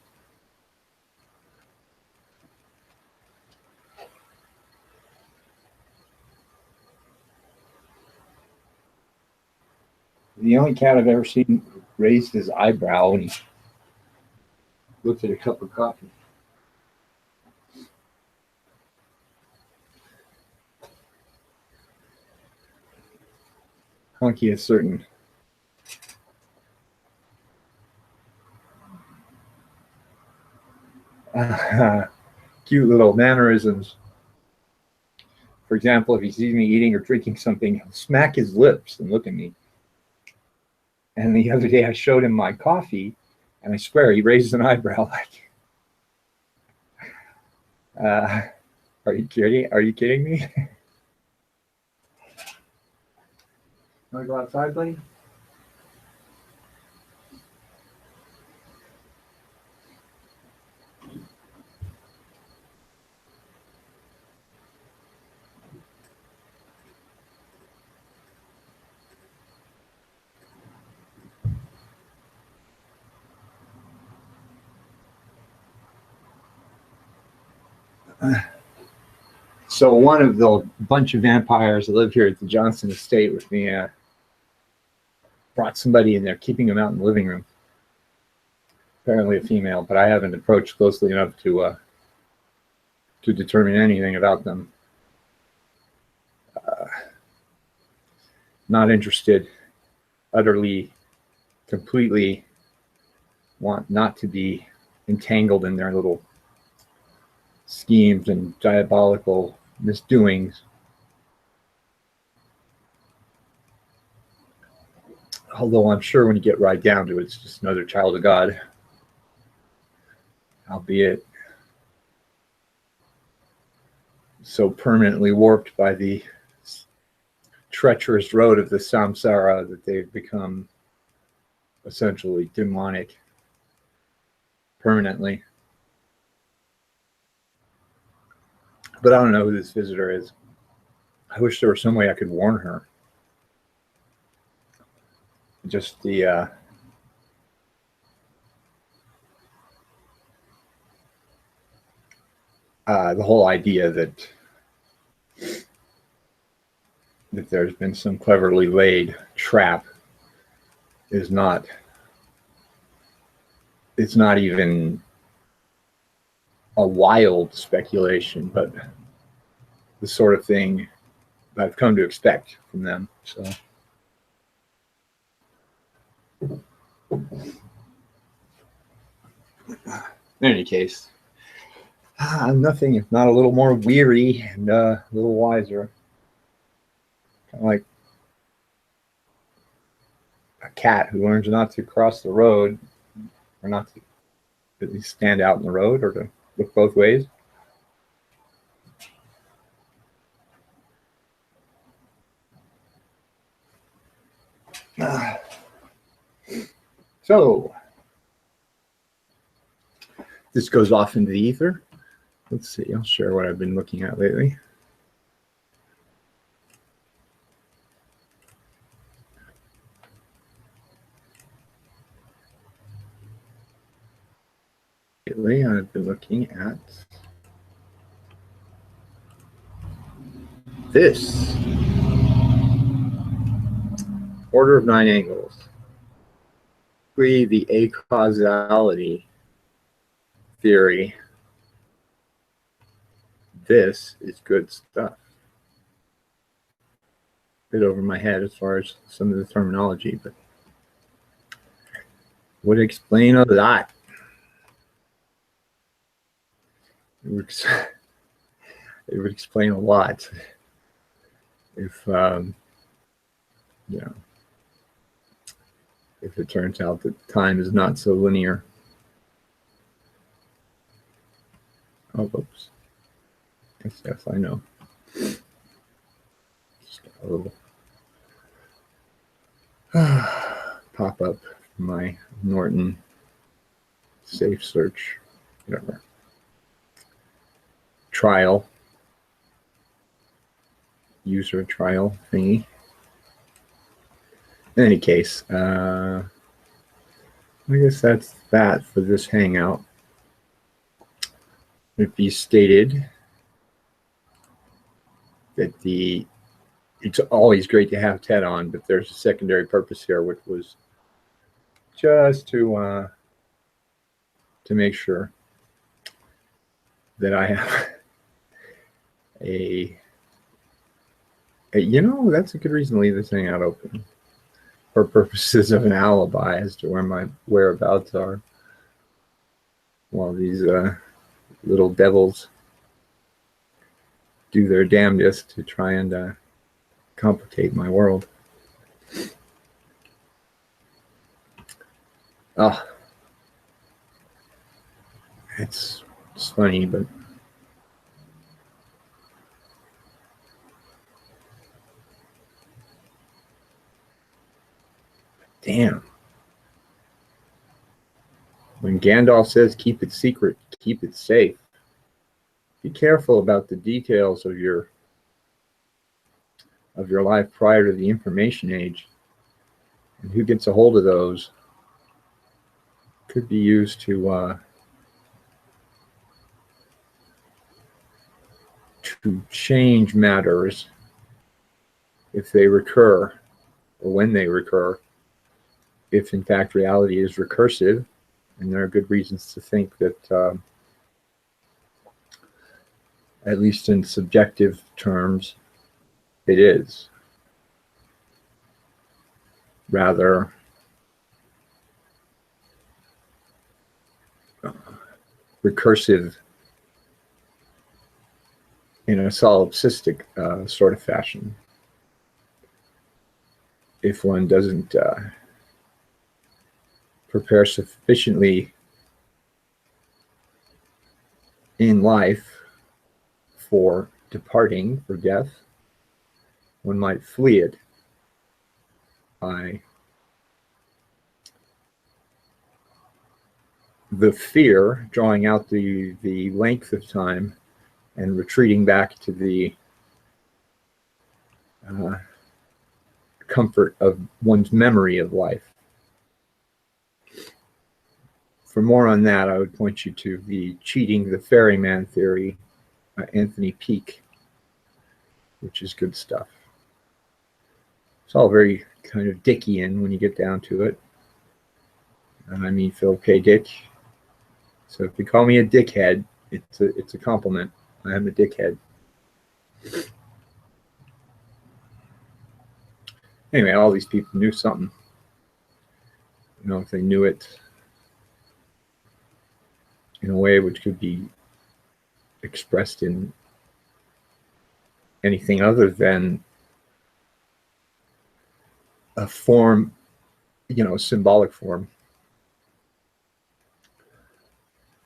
The only cat I've ever seen raised his eyebrow when he looked at a cup of coffee. Honky is certain. Cute little mannerisms. For example, if he sees me eating or drinking something, he'll smack his lips and look at me. And the other day I showed him my coffee, and I swear he raises an eyebrow like, are you kidding? Are you kidding me? Want to go outside, buddy? So one of the bunch of vampires that live here at the Johnson estate with me brought somebody in there, keeping them out in the living room. Apparently a female, but I haven't approached closely enough to determine anything about them. Not interested. Utterly, completely want not to be entangled in their little schemes and diabolical misdoings. Although I'm sure when you get right down to it, it's just another child of God. Albeit so permanently warped by the treacherous road of the samsara that they've become essentially demonic permanently. But I don't know who this visitor is. I wish there was some way I could warn her. Just the whole idea that there's been some cleverly laid trap is not, it's not even a wild speculation, but the sort of thing I've come to expect from them. So in any case, nothing if not a little more weary and a little wiser. Kind of like a cat who learns not to cross the road, or not to at least stand out in the road, or to look both ways. So this goes off into the ether. Let's see, I'll share what I've been looking at lately. lately I've been looking at this order of 9 angles. The acausality theory. This is good stuff. Bit over my head as far as some of the terminology, but would explain a lot. It would explain a lot if you know, if it turns out that time is not so linear. Oh, oops. Yes, I know. Just got a little pop up my Norton safe search, whatever, trial, user trial thingy. In any case, I guess that's that for this hangout. It be stated that it's always great to have Ted on, but there's a secondary purpose here, which was just to make sure that I have a you know, that's a good reason to leave this hangout open for purposes of an alibi as to where my whereabouts are while these little devils do their damnedest to try and complicate my world. Oh, it's funny, but damn. When Gandalf says keep it secret, keep it safe, be careful about the details of your life prior to the information age, and who gets a hold of those could be used to change matters if they recur, or when they recur, if in fact reality is recursive, and there are good reasons to think that at least in subjective terms it is rather recursive in a solipsistic sort of fashion if one doesn't prepare sufficiently in life for departing, for death. One might flee it by the fear, drawing out the length of time and retreating back to the comfort of one's memory of life. For more on that, I would point you to the cheating the ferryman theory, Anthony Peake, which is good stuff. It's all very kind of Dickian when you get down to it. And I mean Philip K. Dick. So if you call me a dickhead, it's a compliment. I am a dickhead. Anyway, all these people knew something. You know, if they knew it in a way which could be expressed in anything other than a form, you know, symbolic form,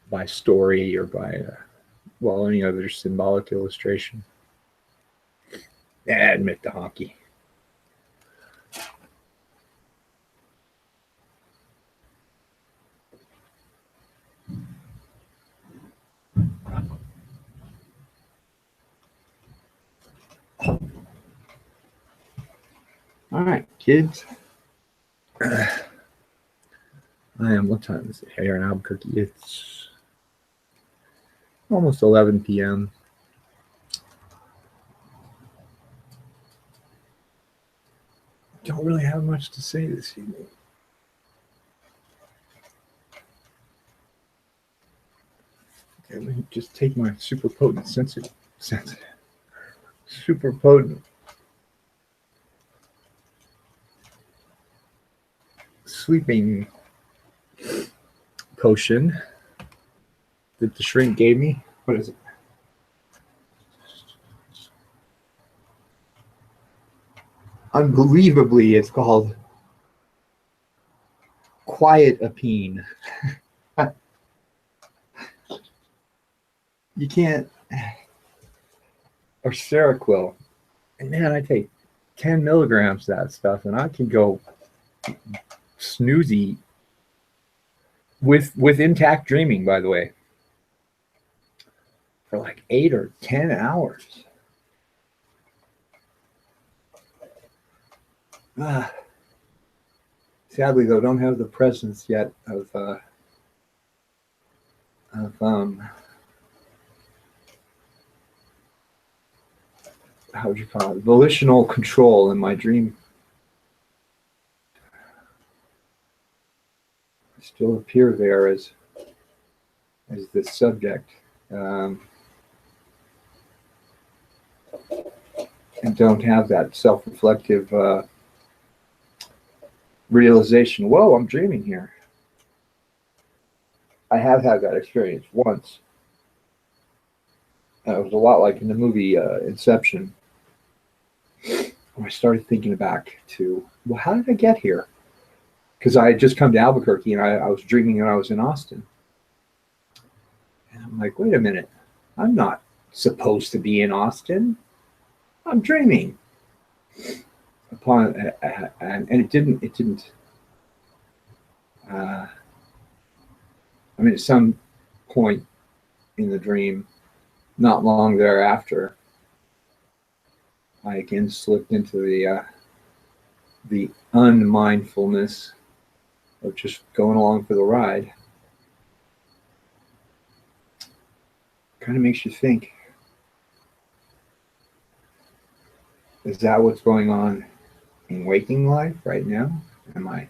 by story or by, well, any other symbolic illustration. Yeah, admit the honky. All right, kids. I am, what time is it here in Albuquerque? It's Almost 11 p.m. Don't really have much to say this evening. Okay, let me just take my super potent super potent sleeping potion that the shrink gave me. What is it? Unbelievably, it's called Quietapine. You can't, or Seroquel. And man, I take 10 milligrams of that stuff, and I can go snoozy with intact dreaming, by the way, for like 8 or 10 hours. Sadly, though, don't have the presence yet of how would you call it? Volitional control in my dream. I still appear there as the subject, and don't have that self-reflective realization. Whoa, I'm dreaming here. I have had that experience once. It was a lot like in the movie Inception. I started thinking back to, well, how did I get here? Because I had just come to Albuquerque and I was dreaming that I was in Austin. And I'm like, wait a minute, I'm not supposed to be in Austin. I'm dreaming. And it didn't. I mean, at some point in the dream, not long thereafter, I again slipped into the unmindfulness of just going along for the ride. Kind of makes you think, is that what's going on in waking life right now? I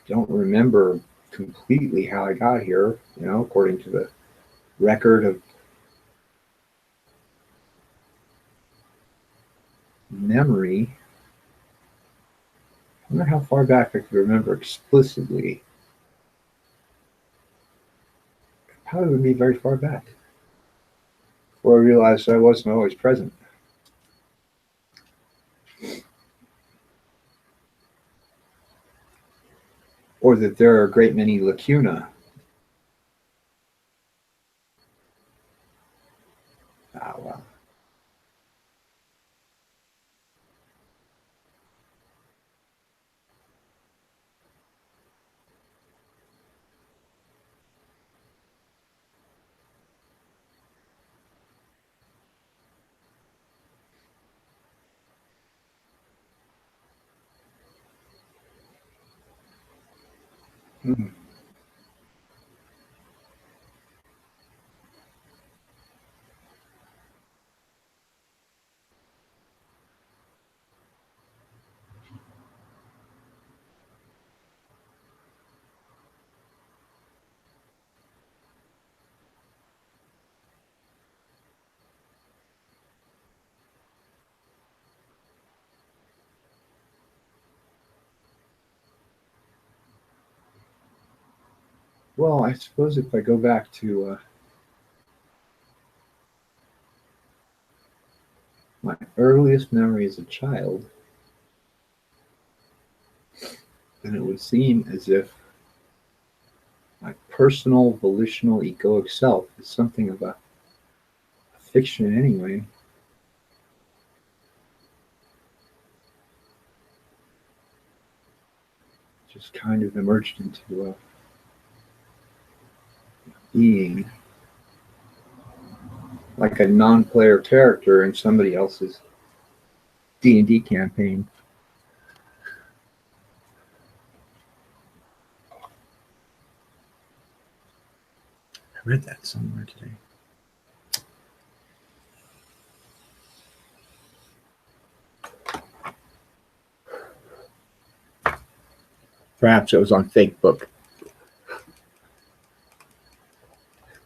don't remember completely how I got here, according to the record of memory. I wonder how far back I could remember explicitly. It probably would be very far back before I realized I wasn't always present. Or that there are a great many lacuna. Ah, well. Hmm. Well, I suppose if I go back to my earliest memory as a child, then it would seem as if my personal, volitional, egoic self is something of a fiction anyway. Just kind of emerged into being like a non-player character in somebody else's D&D campaign. read that somewhere today. Perhaps it was on Fake Book.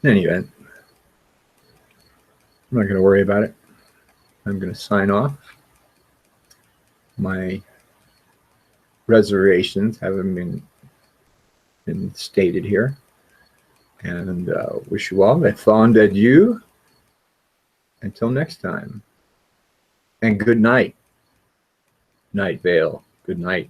In any event, I'm not going to worry about it. I'm going to sign off. My reservations haven't been stated here. And wish you all a fond adieu. Until next time. And good night. Night Vale. Good night.